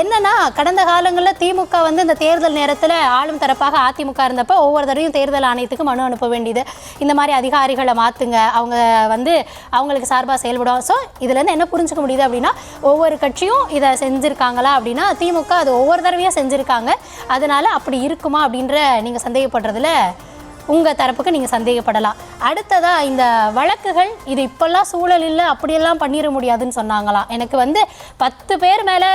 என்னென்னா, கடந்த காலங்களில் திமுக இந்த தேர்தல் நேரத்தில் ஆளும் தரப்பாக அதிமுக இருந்தப்போ ஒவ்வொரு தடவையும் தேர்தல் ஆணையத்துக்கு மனு அனுப்ப வேண்டியது, இந்த மாதிரி அதிகாரிகளை மாற்றுங்க, அவங்க அவங்களுக்கு சார்பாக செயல்படும். ஸோ இதுலேருந்து என்ன புரிஞ்சுக்க முடியுது அப்படின்னா, ஒவ்வொரு கட்சியும் இதை செஞ்சுருக்காங்களா அப்படின்னா திமுக அது ஒவ்வொரு தடவையாக செஞ்சுருக்காங்க. அதனால் அப்படி இருக்குமா அப்படின்ற நீங்கள் சந்தேகப்படுறதுல உங்கள் தரப்புக்கு நீங்கள் சந்தேகப்படலாம். அடுத்ததாக இந்த வழக்குகள், இது இப்போல்லாம் சூழல் இல்லை, அப்படியெல்லாம் பண்ணிட முடியாதுன்னு சொன்னாங்களாம். எனக்கு 10 பேர் மேலே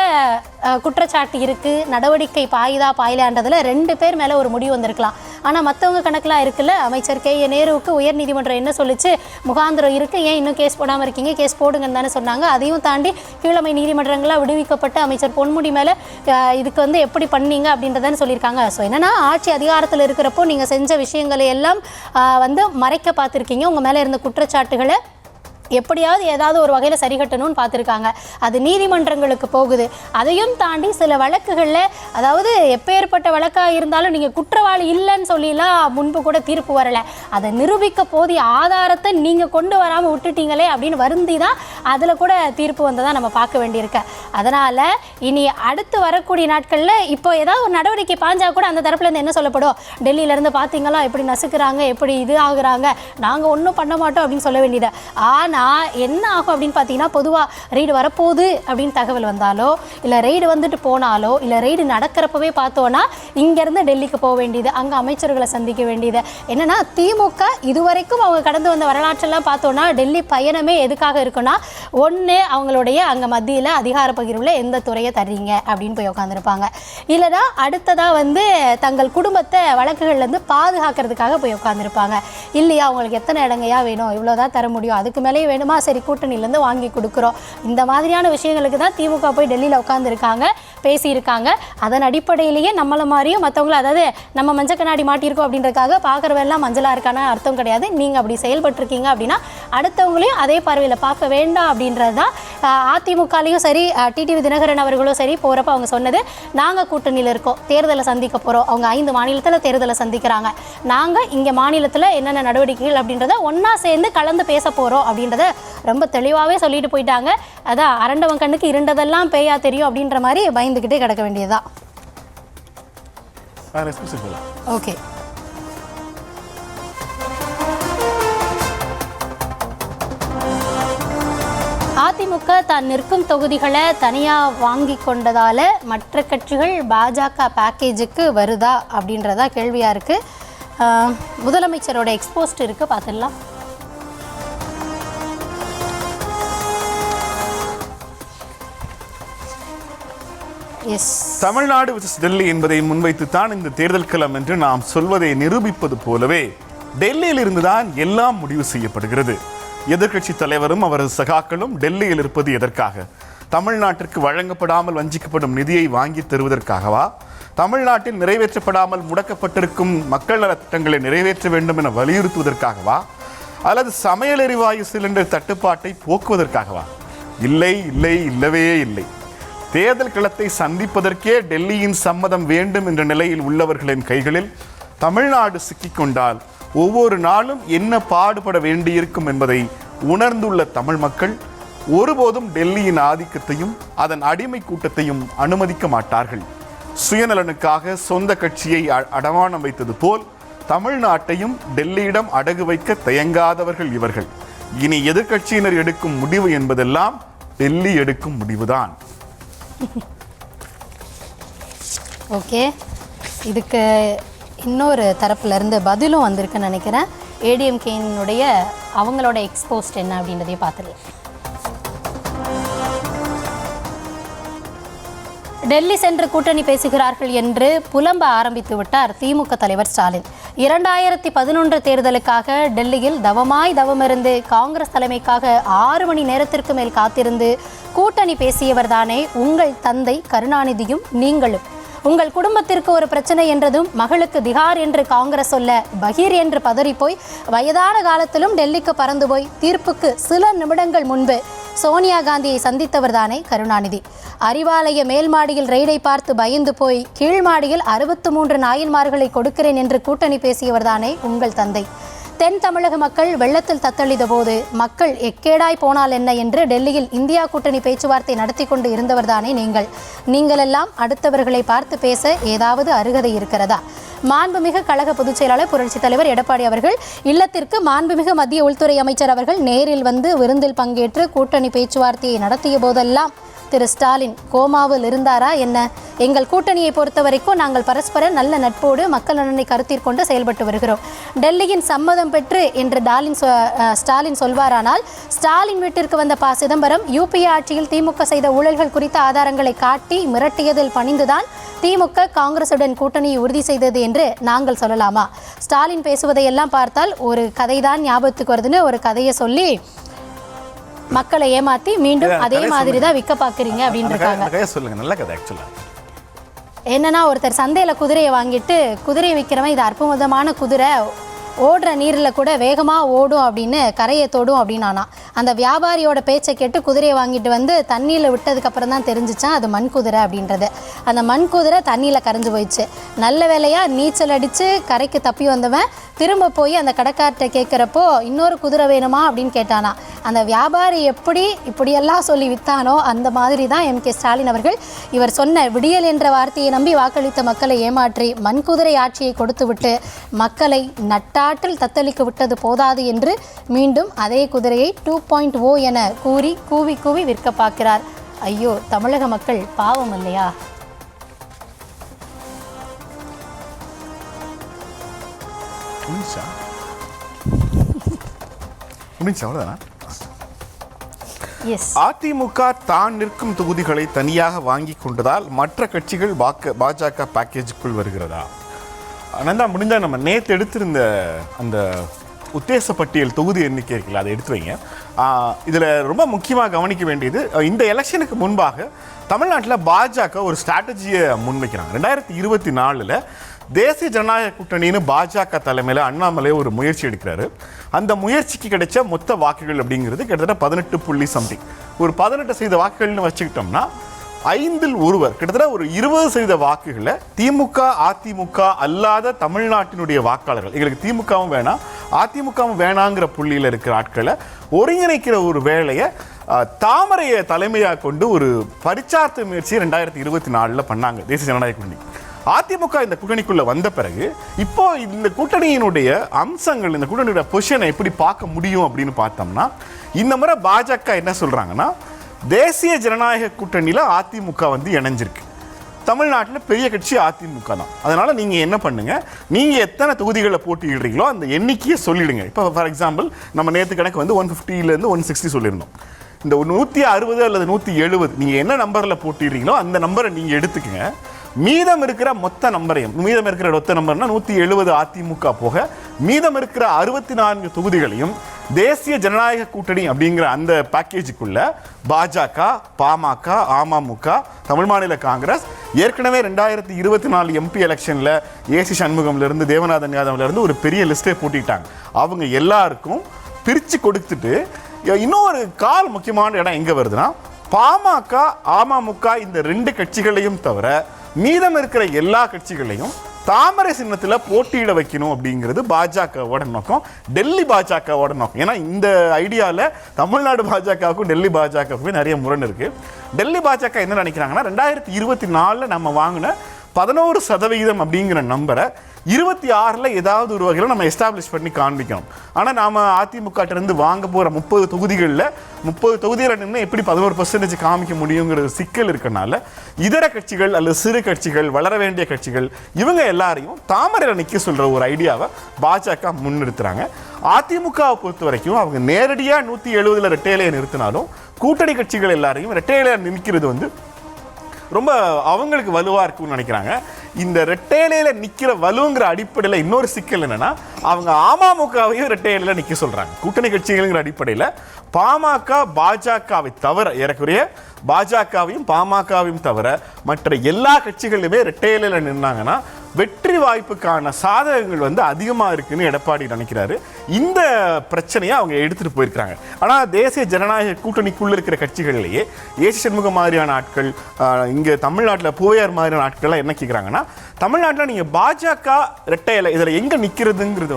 குற்றச்சாட்டு இருக்குது, நடவடிக்கை பாயலான்றதில் 2 பேர் மேலே ஒரு முடிவு வந்திருக்கலாம். ஆனால் மற்றவங்க கணக்கெலாம் இருக்குல்ல. அமைச்சர் கே.ஏ. நேருவுக்கு உயர்நீதிமன்றம் என்ன சொல்லிச்சு, முகாந்திரம் இருக்குது, ஏன் இன்னும் கேஸ் போடாமல் இருக்கீங்க, கேஸ் போடுங்கன்னு தானே சொன்னாங்க. அதையும் தாண்டி கீழமை நீதிமன்றங்களாக விடுவிக்கப்பட்ட அமைச்சர் பொன்முடி மேலே இதுக்கு எப்படி பண்ணீங்க அப்படின்றதான்னு சொல்லியிருக்காங்க. ஸோ என்னென்னா, ஆட்சி அதிகாரத்தில் இருக்கிறப்போ நீங்கள் செஞ்ச விஷயங்களை எல்லாம் மறைக்க பார்த்துருக்கீங்க. உங்கள் மேலே இருந்த குற்றச்சாட்டுகளை எப்படியாவது ஏதாவது ஒரு வகையில் சரி கட்டணும்னு பார்த்துருக்காங்க. அது நீதிமன்றங்களுக்கு போகுது. அதையும் தாண்டி சில வழக்குகளில், அதாவது எப்பேற்பட்ட வழக்காக இருந்தாலும் நீங்கள் குற்றவாளி இல்லைன்னு சொல்லிலாம் முன்பு கூட தீர்ப்பு வரலை, அதை நிரூபிக்க போதிய ஆதாரத்தை நீங்கள் கொண்டு வராமல் விட்டுட்டீங்களே அப்படின்னு வருந்தி தான் அதில் கூட தீர்ப்பு வந்ததாக நம்ம பார்க்க வேண்டியிருக்கு. அதனால் இனி அடுத்து வரக்கூடிய நாட்களில் இப்போ ஏதாவது ஒரு நடவடிக்கை பாஞ்சா கூட அந்த தரப்புலேருந்து என்ன சொல்லப்படும், டெல்லியிலேருந்து பார்த்தீங்களா எப்படி நசுக்கிறாங்க, எப்படி இது ஆகுறாங்க, நாங்கள் ஒன்றும் பண்ண மாட்டோம் அப்படின்னு சொல்ல வேண்டியது. ஆனால் என்ன ஆகும் அப்படின்னு பார்த்தீங்கன்னா, பொதுவாக ரெய்டு வரப்போகுது அப்படின்னு தகவல் வந்தாலோ, இல்லை ரெய்டு வந்துட்டு போனாலோ, இல்லை ரெய்டு நடக்கிறப்பவே பார்த்தோன்னா இங்கேருந்து டெல்லிக்கு போக வேண்டியது, அங்கே அமைச்சர்களை சந்திக்க வேண்டியது. என்னென்னா திமுக இதுவரைக்கும் அவங்க கடந்து வந்த வரலாற்றெல்லாம் பார்த்தோன்னா டெல்லி பயணமே எதுக்காக இருக்குன்னா, ஒன்று அவங்களுடைய அங்கே மத்தியில் அதிகார பகிர்வில் எந்த துறையை தர்றீங்க அப்படின்னு போய் உட்காந்துருப்பாங்க, இல்லைனா அடுத்ததாக வந்து தங்கள் குடும்பத்தை வழக்குகள்லேருந்து பாதுகாக்கிறதுக்காக போய் உட்காந்துருப்பாங்க. இல்லையா அவங்களுக்கு எத்தனை இடங்கையா வேணும், இவ்வளோதான் தர முடியும், அதுக்கு மேலேயே வேணுமா, சரி கூட்டணியிலேருந்து வாங்கி கொடுக்குறோம். இந்த மாதிரியான விஷயங்களுக்கு தான் திமுக போய் டெல்லியில் உட்காந்துருக்காங்க, பேசியிருக்காங்க. அதன் அடிப்படையிலேயே நம்மளை மாதிரியும் மற்றவங்கள, அதாவது நம்ம மஞ்சள் கண்ணாடி மாட்டியிருக்கோம் அப்படின்றதுக்காக பார்க்குறவெல்லாம் மஞ்சளாக இருக்கான அர்த்தம் கிடையாது. நீங்கள் அப்படி செயல்பட்டுருக்கீங்க அப்படின்னா அடுத்தவங்களையும் அதே பார்வையில் பார்க்க வேண்டாம் அப்படின்றது தான் அதிமுகலையும் சரி, டிடிவி தினகரன் அவர்களும் சரி போகிறப்ப அவங்க சொன்னது. நாங்கள் கூட்டணியில் இருக்கோம், தேர்தலை சந்திக்க போகிறோம். அவங்க 5 மாநிலத்தில் தேர்தலை சந்திக்கிறாங்க, நாங்கள் இங்கே மாநிலத்தில் என்னென்ன நடவடிக்கைகள் அப்படின்றத ஒன்றா சேர்ந்து கலந்து பேச போகிறோம் அப்படின்றத ரொம்ப தெளிவாகவே சொல்லிட்டு போயிட்டாங்க. அதான் அரண்டவன் கண்ணுக்கு இருண்டதெல்லாம் பேயா தெரியும் அப்படின்ற மாதிரி பயந்துக்கிட்டே கிடக்க வேண்டியதுதான். ஓகே, அதிமுக தான் நிற்கும் தொகுதிகளை தனியாக வாங்கி கொண்டதால் மற்ற கட்சிகள் பாஜக பேக்கேஜுக்கு வருதா அப்படின்றதா கேள்வியாக இருக்குது. முதலமைச்சரோட எக்ஸ்போஸ்ட் இருக்குது, பார்த்துடலாம். தமிழ்நாடு vs டெல்லி என்பதை முன்வைத்துத்தான் இந்த தேர்தல் களம் என்று நாம் சொல்வதை நிரூபிப்பது போலவே டெல்லியில் இருந்துதான் எல்லாம் முடிவு செய்யப்படுகிறது. எதிர்க்கட்சி தலைவரும் அவரது சகாக்களும் டெல்லியில் இருப்பது எதற்காக? தமிழ்நாட்டிற்கு வழங்கப்படாமல் வஞ்சிக்கப்படும் நிதியை வாங்கி தருவதற்காகவா? தமிழ்நாட்டில் நிறைவேற்றப்படாமல் முடக்கப்பட்டிருக்கும் மக்கள் நல திட்டங்களை நிறைவேற்ற வேண்டும் என வலியுறுத்துவதற்காகவா? அல்லது சமையல் எரிவாயு சிலிண்டர் தட்டுப்பாட்டை போக்குவதற்காகவா? இல்லை இல்லை, இல்லவே இல்லை. தேர்தல் களத்தை சந்திப்பதற்கே டெல்லியின் சம்மதம் வேண்டும் என்ற நிலையில் உள்ளவர்களின் கைகளில் தமிழ்நாடு சிக்கிக்கொண்டால் ஒவ்வொரு நாளும் என்ன பாடுபட வேண்டியிருக்கும் என்பதை உணர்ந்துள்ள தமிழ் மக்கள் ஒருபோதும் டெல்லியின் ஆதிக்கத்தையும் அதன் அடிமை கூட்டத்தையும் அனுமதிக்க மாட்டார்கள். சுயநலனுக்காக சொந்த கட்சியை அடமானம் வைத்தது போல் தமிழ்நாட்டையும் டெல்லியிடம் அடகு வைக்க தயங்காதவர்கள் இவர்கள். இனி எதிர்க்கட்சியினர் எடுக்கும் முடிவு என்பதெல்லாம் டெல்லி எடுக்கும் முடிவுதான். ஓகே, இதுக்கு இன்னொரு தரப்புலேருந்து பதிலும் வந்திருக்குன்னு நினைக்கிறேன். ஏடிஎம்கேனுடைய அவங்களோட எக்ஸ்போஸ்ட் என்ன அப்படின்றதையும் பார்த்துடலாம். டெல்லி சென்று கூட்டணி பேசுகிறார்கள் என்று புலம்ப ஆரம்பித்து விட்டார் திமுக தலைவர் ஸ்டாலின். 2011 தேர்தலுக்காக டெல்லியில் தவமிருந்து காங்கிரஸ் தலைமைக்காக 6 மணி நேரத்திற்கு மேல் காத்திருந்து கூட்டணி பேசியவர் தானே உங்கள் தந்தை கருணாநிதியும் நீங்களும். உங்கள் குடும்பத்திற்கு ஒரு பிரச்சனை என்றதும் மகளுக்கு திகார் என்று காங்கிரஸ் சொல்ல பகீர் என்று பதறிப்போய் வயதான காலத்திலும் டெல்லிக்கு பறந்து போய் தீர்ப்புக்கு சில நிமிடங்கள் முன்பு சோனியா காந்தியை சந்தித்தவர் தானே கருணாநிதி. அறிவாலய மேல் மாடியில் ரெய்டை பார்த்து பயந்து போய் கீழ் மாடியில் 63 நாயன்மார்களை கொடுக்கிறேன் என்று கூட்டணி பேசியவர் தானே உங்கள் தந்தை. தென் தமிழக மக்கள் வெள்ளத்தில் தத்தளித்த போது மக்கள் எக்கேடாய் போனால் என்ன என்று டெல்லியில் இந்தியா கூட்டணி பேச்சுவார்த்தை நடத்தி கொண்டு இருந்தவர் தானே நீங்களெல்லாம் அடுத்தவர்களை பார்த்து பேச ஏதாவது அருகதை இருக்கிறதா? மாண்புமிகு கழக பொதுச் செயலாளர் புரட்சித் தலைவர் எடப்பாடி அவர்கள் இல்லத்திற்கு மாண்புமிகு மத்திய உள்துறை அமைச்சர் அவர்கள் நேரில் வந்து விருந்தில் பங்கேற்று கூட்டணி பேச்சுவார்த்தையை நடத்திய போதெல்லாம் திரு ஸ்டாலின் கோமாவில் இருந்தாரா என்ன? எங்கள் கூட்டணியை பொறுத்த வரைக்கும் நாங்கள் பரஸ்பர நல்ல நட்போடு மக்கள் நலனை கருத்தில் கொண்டு செயல்பட்டு வருகிறோம். டெல்லியின் சம்மதம் பெற்று என்று ஸ்டாலின் சொல்வாரானால் ஸ்டாலின் வீட்டிற்கு வந்த ப. சிதம்பரம் யூபிஏ ஆட்சியில் திமுக செய்த ஊழல்கள் குறித்த ஆதாரங்களை காட்டி மிரட்டியதில் பணிந்துதான் திமுக காங்கிரசுடன் கூட்டணியை உறுதி செய்தது என்று நாங்கள் சொல்லலாமா? ஸ்டாலின் பேசுவதையெல்லாம் பார்த்தால் ஒரு கதைதான் ஞாபகத்துக்கு வருதுன்னு ஒரு கதையை சொல்லி மக்களை ஏமாத்தி மீண்டும் அதே மாதிரி தான் விற்க பார்க்குறீங்க அப்படின்னு இருக்காங்க. என்னன்னா, ஒருத்தர் சந்தையில் குதிரையை வாங்கிட்டு குதிரையை விற்கிறவன் இது அற்புதமான குதிரை, ஓடுற நீரில் கூட வேகமாக ஓடும் அப்படின்னு கரையை தொடும் அப்படின்னானா. அந்த வியாபாரியோட பேச்சை கேட்டு குதிரையை வாங்கிட்டு வந்து தண்ணியில் விட்டதுக்கப்புறம் தான் தெரிஞ்சிச்சான் அது மண் குதிரை அப்படின்றது. அந்த மண் குதிரை தண்ணியில் கரைஞ்சு போயிடுச்சு. நல்ல வேலையாக நீச்சல் அடித்து கரைக்கு தப்பி வந்தவன் திரும்ப போய் அந்த கடைக்கார்ட்ட கேட்குறப்போ இன்னொரு குதிரை வேணுமா அப்படின்னு கேட்டானா. அந்த வியாபாரி எப்படி இப்படியெல்லாம் சொல்லி வித்தானோ அந்த மாதிரி தான் எம்.கே. ஸ்டாலின் அவர்கள் இவர் சொன்ன விடியல் என்ற வார்த்தையை நம்பி வாக்களித்த மக்களை ஏமாற்றி மண்குதிரை ஆட்சியை கொடுத்துவிட்டு மக்களை நட்டாற்றில் தத்தளிக்க விட்டது போதாது என்று மீண்டும் அதே குதிரையை 2.0 என கூறி கூவி கூவி விற்க பார்க்கிறார். ஐயோ, தமிழக மக்கள் பாவம் இல்லையா? அதிமுக தான் நிற்கும் தொகுதிகளை தனியாக வாங்கி கொண்டதால் மற்ற கட்சிகள் பாஜக பேக்கேஜுக்குள் வருகிறதா? ஆனால் முடிஞ்சா நம்ம நேற்று எடுத்திருந்த அந்த உத்தேச பட்டியல் தொகுதி எண்ணிக்கை இருக்குல்ல, அதை எடுத்து வைங்க. இதில் ரொம்ப முக்கியமாக கவனிக்க வேண்டியது, இந்த எலெக்ஷனுக்கு முன்பாக தமிழ்நாட்டில் பாஜக ஒரு ஸ்ட்ராட்டஜியை முன்வைக்கிறாங்க. 2024 தேசிய ஜனநாயக கூட்டணின்னு பாஜக தலைமையில் அண்ணாமலை ஒரு முயற்சி எடுக்கிறாரு. அந்த முயற்சிக்கு கிடைச்ச மொத்த வாக்குகள் அப்படிங்கிறது கிட்டத்தட்ட 18 சம்திங். ஒரு 18% வாக்குகள்னு வச்சுக்கிட்டோம்னா 5இல் 1 கிட்டத்தட்ட ஒரு 20% வாக்குகளை திமுக அதிமுக அல்லாத தமிழ்நாட்டினுடைய வாக்காளர்கள், எங்களுக்கு திமுகவும் வேணாம் அதிமுகவும் வேணாங்கிற புள்ளியில் இருக்கிற ஆட்களை ஒருங்கிணைக்கிற ஒரு வேலையை தாமரையை தலைமையாக கொண்டு ஒரு பரிச்சார்த்த முயற்சியை 2024 பண்ணாங்க தேசிய ஜனநாயக கூட்டணி. அதிமுக இந்த கூட்டணிக்குள்ள வந்த பிறகு இப்போ இந்த கூட்டணியினுடைய அம்சங்கள், இந்த கூட்டணியோட பொசிஷனை எப்படி பார்க்க முடியும் அப்படின்னு பார்த்தோம்னா, இந்த முறை பாஜக என்ன சொல்றாங்கன்னா, தேசிய ஜனநாயக கூட்டணியில் அதிமுக இணைஞ்சிருக்கு. தமிழ்நாட்டில் பெரிய கட்சி அதிமுக தான். அதனால நீங்க என்ன பண்ணுங்க, நீங்க எத்தனை தொகுதிகளில் போட்டியிடுறீங்களோ அந்த எண்ணிக்கையை சொல்லிடுங்க. இப்போ ஃபார் எக்ஸாம்பிள் நம்ம நேற்று கணக்கு 150 160 சொல்லியிருந்தோம். இந்த 160 அல்லது 170 நீங்க என்ன நம்பரில் போட்டிடுறீங்களோ அந்த நம்பரை நீங்க எடுத்துக்கங்க. மீதம் இருக்கிற மொத்த நம்பரையும், மீதம் இருக்கிற மொத்த நம்பர்னா 170 அதிமுக போக மீதம் இருக்கிற 64 தொகுதிகளையும் தேசிய ஜனநாயக கூட்டணி அப்படிங்கிற அந்த பேக்கேஜுக்குள்ள பாஜக, பாமக, அமமுக, தமிழ் மாநில காங்கிரஸ், ஏற்கனவே 2024 எம்பி எலெக்ஷன்ல ஏசி சண்முகம்ல இருந்து தேவநாதன் யாதவ்ல இருந்து ஒரு பெரிய லிஸ்டே போட்டிட்டாங்க. அவங்க எல்லாருக்கும் பிரித்து கொடுத்துட்டு இன்னொரு முக்கியமான இடம் எங்க வருதுன்னா, பாமக அமமுக இந்த 2 கட்சிகளையும் தவிர மீதம் இருக்கிற எல்லா கட்சிகளையும் தாமரை சின்னத்தில் போட்டியிட வைக்கணும் அப்படிங்கிறது பாஜகவோட நோக்கம், டெல்லி பாஜகவோட நோக்கம். ஏன்னா இந்த ஐடியாவில் தமிழ்நாடு பாஜகவுக்கும் டெல்லி பாஜகவுக்கும் நிறைய முரண் இருக்கு. டெல்லி பாஜக என்ன நினைக்கிறாங்கன்னா, 2024 நம்ம வாங்கின 11% அப்படிங்கிற நம்பரை 26 ஏதாவது ஒரு வகையில் நம்ம எஸ்டாப்ளிஷ் பண்ணி காண்பிக்கணும். ஆனால் நாம் அதிமுக இருந்து வாங்க போகிற 30 தொகுதிகளில் 30 தொகுதியில் நின்று எப்படி 11% காமிக்க முடியுங்கிற சிக்கல் இருக்கனால இதர கட்சிகள் அல்லது சிறு கட்சிகள், வளர வேண்டிய கட்சிகள், இவங்க எல்லாரையும் தாமரையில் நிற்க சொல்கிற ஒரு ஐடியாவை பாஜக முன்னிறுத்துறாங்க. அதிமுகவை பொறுத்த வரைக்கும் அவங்க நேரடியாக 170 ரெட்டையிலையை நிறுத்தினாலும் கூட்டணி கட்சிகள் எல்லாரையும் ரெட்டையிலையை நிற்கிறது ரொம்ப அவங்களுக்கு வலுவாக இருக்கும்னு நினைக்கிறாங்க. இந்த ரெட்டையிலையில் நிற்கிற வலுங்கிற அடிப்படையில் இன்னொரு சிக்கல் என்னன்னா, அவங்க அமமுகவையும் ரெட்டையிலையில் நிற்க சொல்கிறாங்க. கூட்டணி கட்சிகளுங்கிற அடிப்படையில் பாமக பாஜகவை தவிர, ஏறக்குறைய பாஜகவையும் பாமகவையும் தவிர மற்ற எல்லா கட்சிகளுமே ரெட்டையிலையில் நின்னாங்கன்னா வெற்றி வாய்ப்புக்கான சாதகங்கள் அதிகமாக இருக்குன்னு எடப்பாடி நினைக்கிறாரு. இந்த பிரச்சனையை அவங்க எடுத்துகிட்டு போயிருக்கிறாங்க. ஆனால் தேசிய ஜனநாயக கூட்டணிக்குள்ளே இருக்கிற கட்சிகள்லேயே ஏசி சண்முகம் மாதிரியான ஆட்கள், இங்கே தமிழ்நாட்டில் பூவையார் மாதிரியான ஆட்கள்லாம் என்ன கேட்குறாங்கன்னா, தமிழ்நாட்டில் நீங்கள் பாஜக ரெட்டையிலை இதில் எங்கே நிற்கிறதுங்கிறது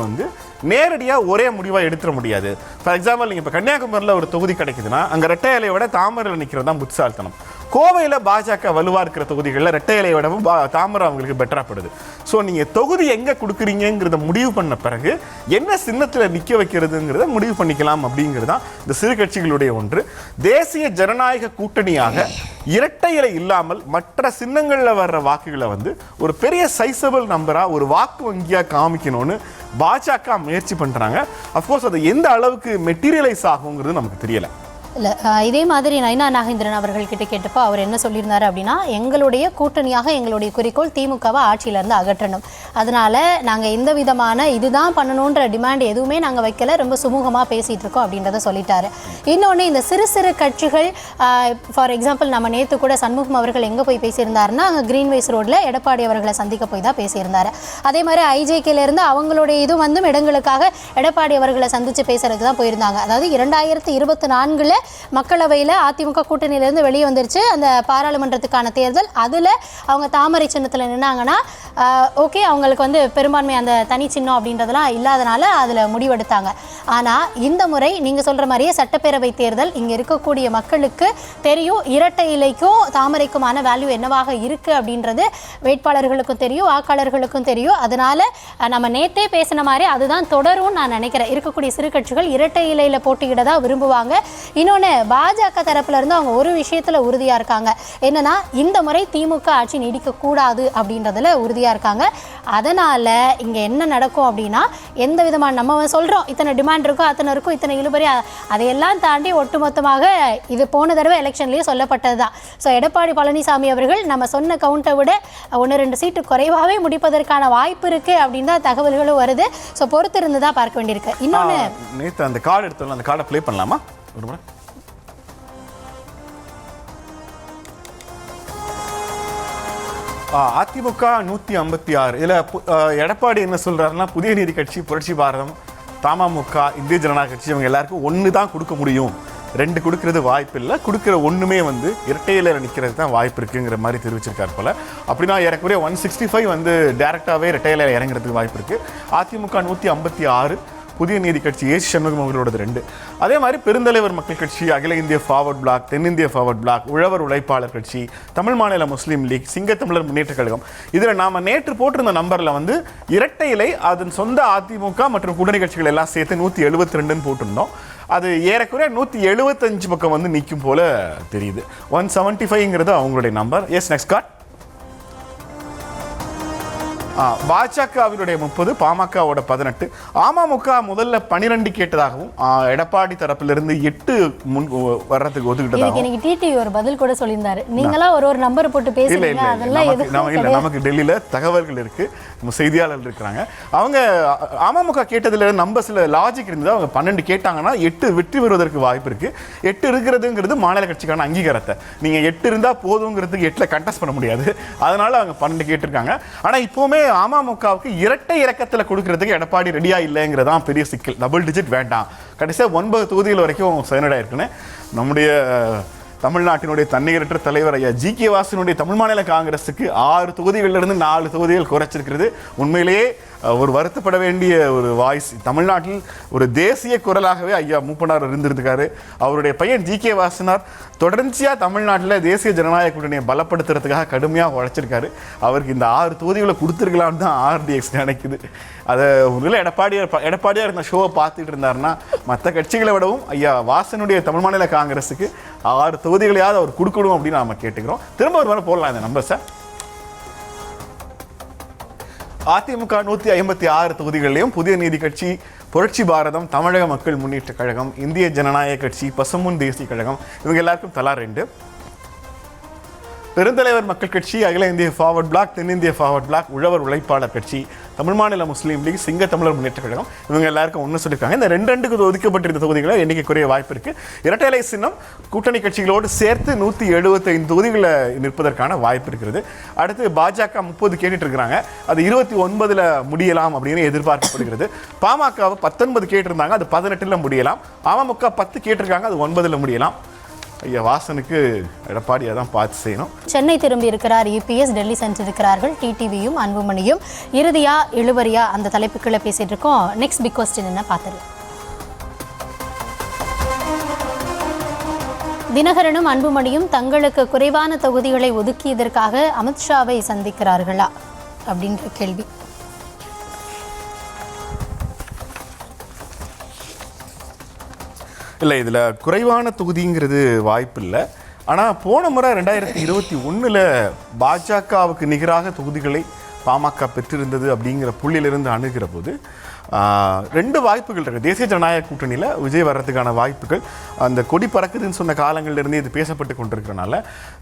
நேரடியாக ஒரே முடிவாக எடுத்துட முடியாது. ஃபார் எக்ஸாம்பிள், நீங்கள் இப்போ கன்னியாகுமரியில் ஒரு தொகுதி கிடைக்குதுன்னா அங்கே ரெட்டை இலையை விட தாமரையில் நிற்கிறது தான் புத்திசாலித்தனம். கோவையில் பாஜக வலுவாக இருக்கிற தொகுதிகளில் ரெட்டை இலையை விடவும் தாமரை அவங்களுக்கு பெட்டராகப்படுது. ஸோ நீங்கள் தொகுதி எங்கே கொடுக்குறீங்கிறத முடிவு பண்ண பிறகு என்ன சின்னத்தில் நிற்க வைக்கிறதுங்கிறத முடிவு பண்ணிக்கலாம் அப்படிங்கிறது தான் இந்த சிறு கட்சிகளுடைய ஒன்று. தேசிய ஜனநாயக கூட்டணியாக இரட்டை இலை இல்லாமல் மற்ற சின்னங்களில் வர்ற வாக்குகளை ஒரு பெரிய சைசபிள் நம்பராக ஒரு வாக்கு வங்கியாக காமிக்கணும்னு பாஜக முயற்சி பண்ணுறாங்க. அஃப்கோர்ஸ் அது எந்த அளவுக்கு மெட்டீரியலைஸ் ஆகுங்கிறது நமக்கு தெரியலை. இல்லை, இதே மாதிரி நயினா நாகேந்திரன் அவர்கள்கிட்ட கேட்டப்போ அவர் என்ன சொல்லியிருந்தாரு அப்படின்னா, எங்களுடைய கூட்டணியாக எங்களுடைய குறிக்கோள் திமுகவை ஆட்சியிலேருந்து அகற்றணும். அதனால் நாங்கள் எந்த விதமான இதுதான் பண்ணணுன்ற டிமாண்ட் எதுவுமே நாங்கள் வைக்கல, ரொம்ப சுமூகமாக பேசிகிட்டு இருக்கோம் அப்படின்றத சொல்லிட்டாரு. இன்னொன்று, இந்த சிறு சிறு கட்சிகள், ஃபார் எக்ஸாம்பிள் நம்ம நேற்று கூட சண்முகம் அவர்கள் எங்கே போய் பேசியிருந்தாருன்னா, அங்கே கிரீன்வேஸ் ரோட்டில் எடப்பாடி அவர்களை சந்திக்க போய் தான் பேசியிருந்தாரு. அதே மாதிரி ஐஜேகேலேருந்து அவங்களுடைய இது இடங்களுக்காக எடப்பாடி அவர்களை சந்தித்து பேசுறதுக்கு தான் போயிருந்தாங்க. அதாவது 2024 மக்களவையில் அதிமுக கூட்டணியிலேருந்து வெளியே வந்துருச்சு. அந்த பாராளுமன்றத்துக்கான தேர்தல், அதில் அவங்க தாமரை சின்னத்தில் நின்னாங்கன்னா ஓகே, அவங்களுக்கு வந்து பெரும்பான்மை அந்த தனி சின்னம் அப்படின்றதெல்லாம் இல்லாதனால அதில் முடிவெடுத்தாங்க. ஆனால் இந்த முறை நீங்கள் சொல்கிற மாதிரியே சட்டப்பேரவை தேர்தல் இங்கே இருக்கக்கூடிய மக்களுக்கு தெரியும். இரட்டை இலைக்கும் தாமரைக்குமான வேல்யூ என்னவாக இருக்குது அப்படின்றது வேட்பாளர்களுக்கும் தெரியும், வாக்காளர்களுக்கும் தெரியும். அதனால் நம்ம நேற்றே பேசின மாதிரி அதுதான் தொடரும் நான் நினைக்கிறேன். இருக்கக்கூடிய சிறு கட்சிகள் இரட்டை இலையில் போட்டியிட தான் விரும்புவாங்க. இன்னொன்று, பாஜக தரப்புல இருந்து அவங்க ஒரு விஷயத்தில் உறுதியாக இருக்காங்க. என்னன்னா, இந்த முறை திமுக ஆட்சி நீடிக்கக்கூடாது அப்படின்றதுல உறுதியாக இருக்காங்க. அதனால் இங்கே என்ன நடக்கும் அப்படின்னா, எந்த விதமான நம்ம சொல்கிறோம் இத்தனை டிமாண்ட் இருக்கும், அத்தனை இருக்கும், இத்தனை இழுபறி, அதையெல்லாம் தாண்டி ஒட்டுமொத்தமாக இது போன தடவை எலெக்ஷன்லேயே சொல்லப்பட்டது தான். ஸோ எடப்பாடி பழனிசாமி அவர்கள் நம்ம சொன்ன கவுண்டை விட 1-2 சீட்டு குறைவாகவே முடிப்பதற்கான வாய்ப்பு இருக்குது அப்படின்னு தான் தகவல்களும் வருது. ஸோ பொறுத்து இருந்து தான் பார்க்க வேண்டியிருக்கு. இன்னொன்று, நேற்று அந்த கார்டு எடுத்தோம், அந்த கார்டை ப்ளே பண்ணலாமா ஒரு முறை? அதிமுக 156. இதில் எடப்பாடி என்ன சொல்கிறாருன்னா, புதிய நீதி கட்சி, புரட்சி பாரதம், தமமுக, இந்திய ஜனநாயக கட்சி இவங்க எல்லாருக்கும் 1 தான் கொடுக்க முடியும், 2 கொடுக்கறது வாய்ப்பு இல்லை, கொடுக்குற ஒன்றுமே வந்து இரட்டையில் நிற்கிறது தான் வாய்ப்பு இருக்குங்கிற மாதிரி தெரிவிச்சிருக்காரு போல. அப்படின்னா ஏறக்குறைய 165 வந்து டேரெக்டாகவே இரட்டையில் இறங்குறதுக்கு வாய்ப்பு இருக்குது. அதிமுக 156, புதிய நீதி கட்சி ஏசி சண்முகம் அவர்களோடது 2. அதே மாதிரி பெருந்தலைவர் மக்கள் கட்சி, அகில இந்திய ஃபார்வர்ட் பிளாக், தென்னிந்திய ஃபார்வர்ட் பிளாக், உழவர் உழைப்பாளர் கட்சி, தமிழ் மாநில முஸ்லீம் லீக், சிங்கத்தமிழர் முன்னேற்ற கழகம். இதில் நாம் நேற்று போட்டிருந்த நம்பரில் வந்து இரட்டை இலை அதன் சொந்த அதிமுக மற்றும் கூட்டணி கட்சிகள் எல்லாம் சேர்த்து 172ன்னு போட்டிருந்தோம். அது ஏறக்குறைய 175 பக்கம் வந்து நிற்கும் போல தெரியுது. 175ங்கிறது அவங்களுடைய நம்பர். S, next card. பாஜகவினுடைய 30, பாமகவோட 18. அமமுக முதல்ல 12 கேட்டதாகவும் எடப்பாடி தரப்பிலிருந்து 8 முன் வர்றதுக்கு ஒதுக்கிட்டதாகவும் எனக்கு டிடிவி ஒரு பதில் கூட சொல்லியிருந்தாரு. நீங்களா ஒரு நம்பர் போட்டு பேசுறீங்க, அதெல்லாம் இல்ல, நமக்கு டெல்லியில தகவல்கள் இருக்கு, செய்தியாளர்கள் இருக்கிறாங்க. அவங்க அமமுக கேட்டதுல நம்ம சில லாஜிக் இருந்தது. அவங்க 12 கேட்டாங்கன்னா 8 வெற்றி பெறுவதற்கு வாய்ப்பு இருக்கு. 8 இருக்கிறதுங்கிறது மாநில கட்சிக்கான அங்கீகாரத்தை. நீங்க 8 இருந்தா போதுங்கிறதுக்கு 8ல கண்டெஸ்ட் பண்ண முடியாது. அதனால அவங்க 12 கேட்டிருக்காங்க. ஆனா இப்பவுமே அமமுகவுக்கு இரட்டை இறக்கத்தில் கொடுக்கறதுக்கு எடப்பாடி ரெடியா இல்லைங்கிறதான் பெரிய சிக்கல். டபுள் டிஜிட் வேண்டாம், கடைசியாக 9 தொகுதிகள் வரைக்கும் சைனடா இருக்குன்னு நம்முடைய தமிழ்நாட்டினுடைய தன்னிகரற்ற தலைவர் ஐயா ஜி.கே. வாசனுடைய தமிழ் மாநில காங்கிரஸுக்கு 6 தொகுதிகளிலிருந்து 4 தொகுதிகள் குறைச்சிருக்கிறது. உண்மையிலேயே ஒரு வருத்தப்பட வேண்டிய ஒரு வாய்ஸ். தமிழ்நாட்டில் ஒரு தேசிய குரலாகவே ஐயா மூப்பனார் இருந்திருக்காரு. அவருடைய பையன் ஜி.கே. வாசனார் தொடர்ச்சியாக தமிழ்நாட்டில் தேசிய ஜனநாயக கூட்டணியை பலப்படுத்துறதுக்காக கடுமையாக உழைச்சிருக்காரு. அவருக்கு இந்த 6 தொகுதிகளை கொடுத்துருக்கலாம்னு தான் RDX நினைக்குது. அதை ஒருவேளை எடப்பாடியார் இந்த ஷோவை பார்த்துட்டு இருந்தாருன்னா மற்ற கட்சிகளை விடவும் ஐயா வாசனுடைய தமிழ் மாநில காங்கிரஸுக்கு 6 தொகுதிகளையாவது அவர் கொடுக்கணும் அப்படின்னு நாம கேட்டுக்கிறோம். திரும்ப ஒரு முறை போடலாம் இந்த நம்பர் சார். அதிமுக 156 தொகுதிகளிலையும் புதிய நீதி கட்சி, புரட்சி பாரதம், தமிழக மக்கள் முன்னேற்ற கழகம், இந்திய ஜனநாயக கட்சி, பசும்பொன் தேசிய கழகம் இவங்க எல்லாருக்கும் தலா 2. பெருந்தலைவர் மக்கள் கட்சி, அகில இந்திய ஃபார்வர்ட் பிளாக், தென்னிந்திய ஃபார்வர்ட் பிளாக், உழவர் உழைப்பாளர் கட்சி, தமிழ் மாநில முஸ்லீம் லீக், சிங்கத்தமிழர் முன்னேற்ற கழகம் இவங்க எல்லாருக்கும் 1 சொல்லியிருக்காங்க. இந்த 2 ஒதுக்கப்பட்டிருந்த தொகுதிகளை எண்ணிக்கை குறைய வாய்ப்பு இருக்கு. இரட்டை இலை சின்னம் கூட்டணி கட்சிகளோடு சேர்த்து 175 தொகுதிகளை நிற்பதற்கான வாய்ப்பு இருக்கிறது. அடுத்து பாஜக 30 கேட்டுட்டு இருக்கிறாங்க, அது 29ல் முடியலாம் அப்படின்னு எதிர்பார்க்கப்படுகிறது. பாமக 19 கேட்டிருந்தாங்க, அது 18ல் முடியலாம். அமமுக 10 கேட்டிருக்காங்க, அது 9ல் முடியலாம். ஐயா வாசனுக்கு எடப்பாடியை தான் பார்த்து செய்யணும். சென்னை திரும்பி இருக்கிறார் EPS, டெல்லி சென்றிருக்கிறார்கள் டிடிவியும் அன்புமணியும். இறுதியா இழுபறியா அந்த தலைப்புக்குள்ள பேசிட்டு இருக்கோம். நெக்ஸ்ட் பிக் கொஸ்டின் என்ன பார்த்துடலாம். தினகரனும் அன்புமணியும் தங்களுக்கு குறைவான தொகுதிகளை ஒதுக்கியதற்காக அமித்ஷாவை சந்திக்கிறார்களா அப்படின்ற கேள்வி. இல்லை, இதில் குறைவான தொகுதிங்கிறது வாய்ப்பு இல்லை. ஆனால் போன முறை 2021 பாஜகவுக்கு நிகராக தொகுதிகளை பாமக பெற்றிருந்தது அப்படிங்கிற புள்ளியிலிருந்து அணுகிற போது 2 வாய்ப்புகள் இருக்குது. தேசிய ஜனநாயக கூட்டணியில் விஜய் வர்றதுக்கான வாய்ப்புகள் அந்த கொடி பறக்குதுன்னு சொன்ன காலங்களிலிருந்து இது பேசப்பட்டு கொண்டிருக்கிறனால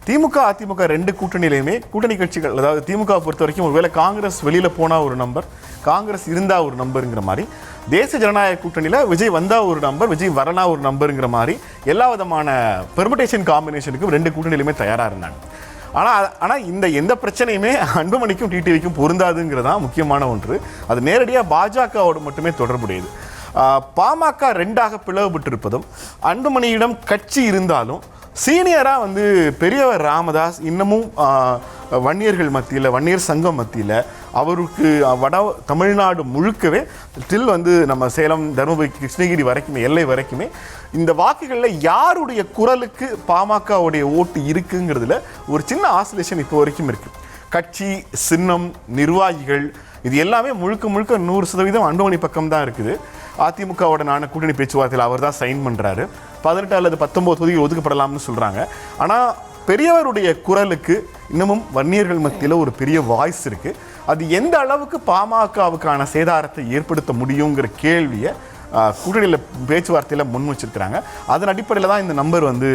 திமுக அதிமுக 2 கூட்டணியிலையுமே கூட்டணி கட்சிகள், அதாவது திமுக பொறுத்த வரைக்கும் ஒருவேளை காங்கிரஸ் வெளியில் போனால் ஒரு நம்பர், காங்கிரஸ் இருந்தால் ஒரு நம்பருங்கிற மாதிரி, தேசிய ஜனநாயக கூட்டணியில் விஜய் வந்தால் ஒரு நம்பர், விஜய் வரனா ஒரு நம்பருங்கிற மாதிரி எல்லா விதமான பெர்முடேஷன் காம்பினேஷனுக்கும் 2 கூட்டணியிலுமே தயாராக இருந்தாங்க. ஆனால் இந்த எந்த பிரச்சனையுமே அன்புமணிக்கும் டிடிவிக்கும் பொருந்தாதுங்கிறதான் முக்கியமான ஒன்று. அது நேரடியாக பாஜகவோடு மட்டுமே தொடர்புடையது. பாமக ரெண்டாக பிளவுபட்டிருப்பதும், அன்புமணியிடம் கட்சி இருந்தாலும் சீனியராக வந்து பெரியவர் ராமதாஸ் இன்னமும் வன்னியர்கள் மத்தியில், வன்னியர் சங்கம் மத்தியில் அவருக்கு வட தமிழ்நாடு முழுக்கவே ஸ்டில் வந்து நம்ம சேலம், தருமபுரி, கிருஷ்ணகிரி வரைக்குமே, எல்லை வரைக்குமே இந்த வாக்குகளில் யாருடைய குரலுக்கு பாமகவுடைய ஓட்டு இருக்குங்கிறதுல ஒரு சின்ன ஆசிலேஷன் இப்போ வரைக்கும் இருக்குது. கட்சி, சின்னம், நிர்வாகிகள் இது எல்லாமே முழுக்க 100% அன்புமணி பக்கம் தான் இருக்குது. அதிமுகவுடனான கூட்டணி பேச்சுவார்த்தையில் அவர் தான் சைன் பண்ணுறாரு. 18 அல்லது 19 தொகுதிகள் ஒதுக்கப்படலாம்னு சொல்கிறாங்க. ஆனால் பெரியவருடைய குரலுக்கு இன்னமும் வன்னியர்கள் மத்தியில் ஒரு பெரிய வாய்ஸ் இருக்குது. அது எந்த அளவுக்கு பாமகவுக்கான சேதாரத்தை ஏற்படுத்த முடியுங்கிற கேள்வியை கூட்டணியில் பேச்சுவார்த்தையில் முன் வச்சிருக்கிறாங்க. அதன் அடிப்படையில் தான் இந்த நம்பர் வந்து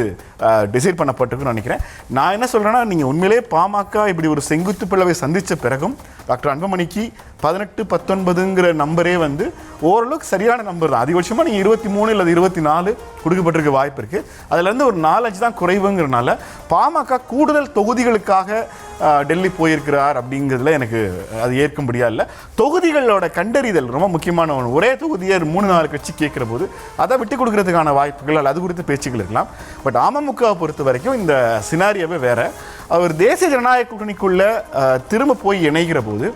டிசைட் பண்ணப்பட்டிருக்குன்னு நினைக்கிறேன். நான் என்ன சொல்கிறேன்னா, நீங்கள் உண்மையிலே பாமக இப்படி ஒரு செங்குத்து பிளவை சந்தித்த பிறகும் டாக்டர் அன்புமணிக்கு 18, 19ங்கிற நம்பரே வந்து ஓரளவுக்கு சரியான நம்பர் தான். அதிகபட்சமாக நீங்கள் 23 அல்லது 24 கொடுக்கப்பட்டிருக்க வாய்ப்பு இருக்குது. அதுலேருந்து ஒரு 4-5 தான் குறைவுங்கிறனால பாமக கூடுதல் தொகுதிகளுக்காக டெல்லி போயிருக்கிறார் அப்படிங்கிறதுல எனக்கு அது ஏற்க முடியாது. இல்லை, தொகுதிகளோட கண்டறிதல் ரொம்ப முக்கியமான ஒன்று. ஒரே தொகுதியை 3-4 கட்சி கேட்குற போது அதை விட்டு கொடுக்கறதுக்கான வாய்ப்புகள் அல்லது அது குறித்த பேச்சுக்கள் இருக்கலாம். பட் அமமுகவை பொறுத்த வரைக்கும் இந்த சினாரியோவே வேற. அவர் தேசிய ஜனநாயக கூட்டணிக்குள்ள திரும்ப போய் இணைகிற போது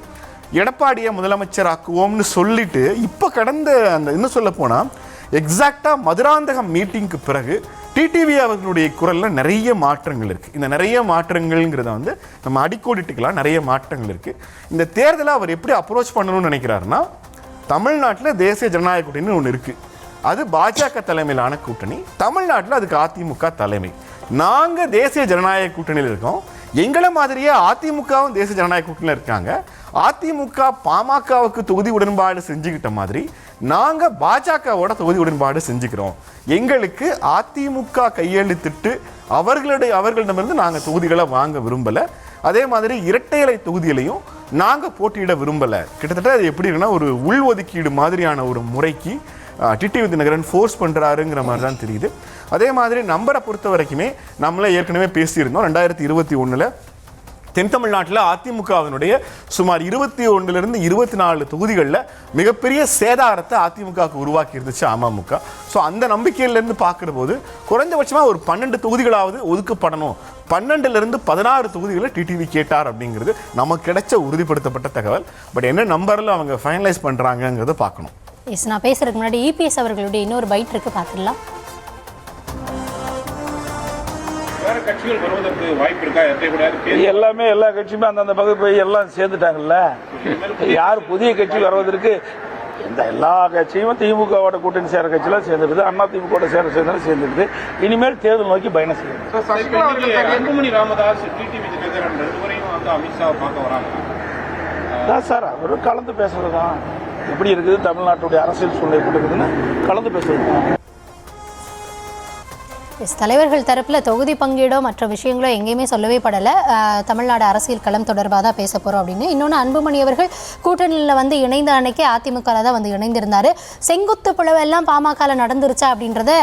எடப்பாடியை முதலமைச்சராக்குவோம்னு சொல்லிட்டு இப்போ கடந்த அந்த இன்னும் சொல்ல போனால் எக்ஸாக்டாக மதுராந்தகம் மீட்டிங்க்கு பிறகு டிடிவி அவர்களுடைய குரலில் நிறைய மாற்றங்கள் இருக்குது. இந்த நிறைய மாற்றங்கள்ங்கிறத வந்து நம்ம அடிக்கோடிட்டுக்கலாம். நிறைய மாற்றங்கள் இருக்குது. இந்த தேர்தலை அவர் எப்படி அப்ரோச் பண்ணணும்னு நினைக்கிறாருன்னா, தமிழ்நாட்டில் தேசிய ஜனநாயக கூட்டணின்னு ஒன்று இருக்குது. அது பாஜக தலைமையிலான கூட்டணி. தமிழ்நாட்டில் அதுக்கு அதிமுக தலைமை. நாங்கள் தேசிய ஜனநாயக கூட்டணியில் இருக்கோம். எங்களை மாதிரியே அதிமுகவும் தேசிய ஜனநாயக கூட்டணியில் இருக்காங்க. அதிமுக பாமகவுக்கு தொகுதி உடன்பாடு செஞ்சுக்கிட்ட மாதிரி நாங்கள் பாஜகவோட தொகுதி உடன்பாடு செஞ்சுக்கிறோம். எங்களுக்கு அதிமுக கையெழுத்திட்டு அவர்களிடமிருந்து நாங்கள் தொகுதிகளை வாங்க விரும்பலை. அதே மாதிரி இரட்டை இலை தொகுதிகளையும் நாங்கள் போட்டியிட விரும்பலை. கிட்டத்தட்ட அது எப்படி இருக்குன்னா, ஒரு உள்ஒதுக்கீடு மாதிரியான ஒரு முறைக்கு டிடிவி தினகரன் ஃபோர்ஸ் பண்ணுறாருங்கிற மாதிரி தான் தெரியுது. அதே மாதிரி நம்பரை பொறுத்த வரைக்குமே நம்மளே ஏற்கனவே பேசியிருந்தோம். 2021 தென் தமிழ்நாட்டில் அதிமுகவினுடைய சுமார் 21 to 24 தொகுதிகளில் மிகப்பெரிய சேதாரத்தை அதிமுகவுக்கு உருவாக்கி இருந்துச்சு அமமுக. ஸோ அந்த நம்பிக்கையிலேருந்து பார்க்குற போது குறைந்தபட்சமாக ஒரு 12 தொகுதிகளாவது ஒதுக்கப்படணும். 12 to 16 தொகுதிகளை டிடிவி கேட்டார் அப்படிங்கிறது நமக்கு கிடைச்ச உறுதிப்படுத்தப்பட்ட தகவல். பட் என்ன நம்பரில் அவங்க ஃபைனலைஸ் பண்ணுறாங்கங்கிறத பார்க்கணும். எஸ், நான் பேசுறதுக்கு முன்னாடி இபிஎஸ் அவர்களுடைய இன்னொரு பைட் இருக்கு, பார்த்துடலாம். வேற கட்சிகள் வருவதற்கு வாய்ப்பு இருக்கா? எல்லாமே எல்லா கட்சியுமே அந்தந்த பக்கம் போய் எல்லாம் சேர்ந்துட்டாங்கல்ல. யார் புதிய கட்சி வருவதற்கு இந்த எல்லா கட்சியும் திமுகவோட கூட்டணி சேர கட்சியெல்லாம் சேர்ந்துருது, அண்ணா திமுக சேர்ந்துருது. இனிமேல் தேர்தல் நோக்கி பயணம் செய்யணும். அன்புமணி ராமதாஸ், டிடிவி தினகரன் 2 பேரையும் வந்து அமித்ஷாவை பார்க்க வராங்க சார். அவரும் கலந்து பேசுறது தான். எப்படி இருக்குது தமிழ்நாட்டுடைய அரசியல் சூழ்நிலை எப்படி இருக்குதுன்னு கலந்து பேசுறது தான். தலைவர்கள் தரப்பில் தொகுதி பங்கீடோ மற்ற விஷயங்களோ எங்கேயுமே சொல்லவே படலை. தமிழ்நாடு அரசியல் களம் தொடர்பாக தான் பேச போகிறோம் அப்படின்னு. இன்னொன்று, அன்புமணி அவர்கள் கூட்டணியில் வந்து இணைந்த அன்னைக்கே அதிமுகவில் தான் வந்து இணைந்திருந்தார். செங்குத்து பிளவெல்லாம் பாமகவில் நடந்துருச்சா அப்படின்றத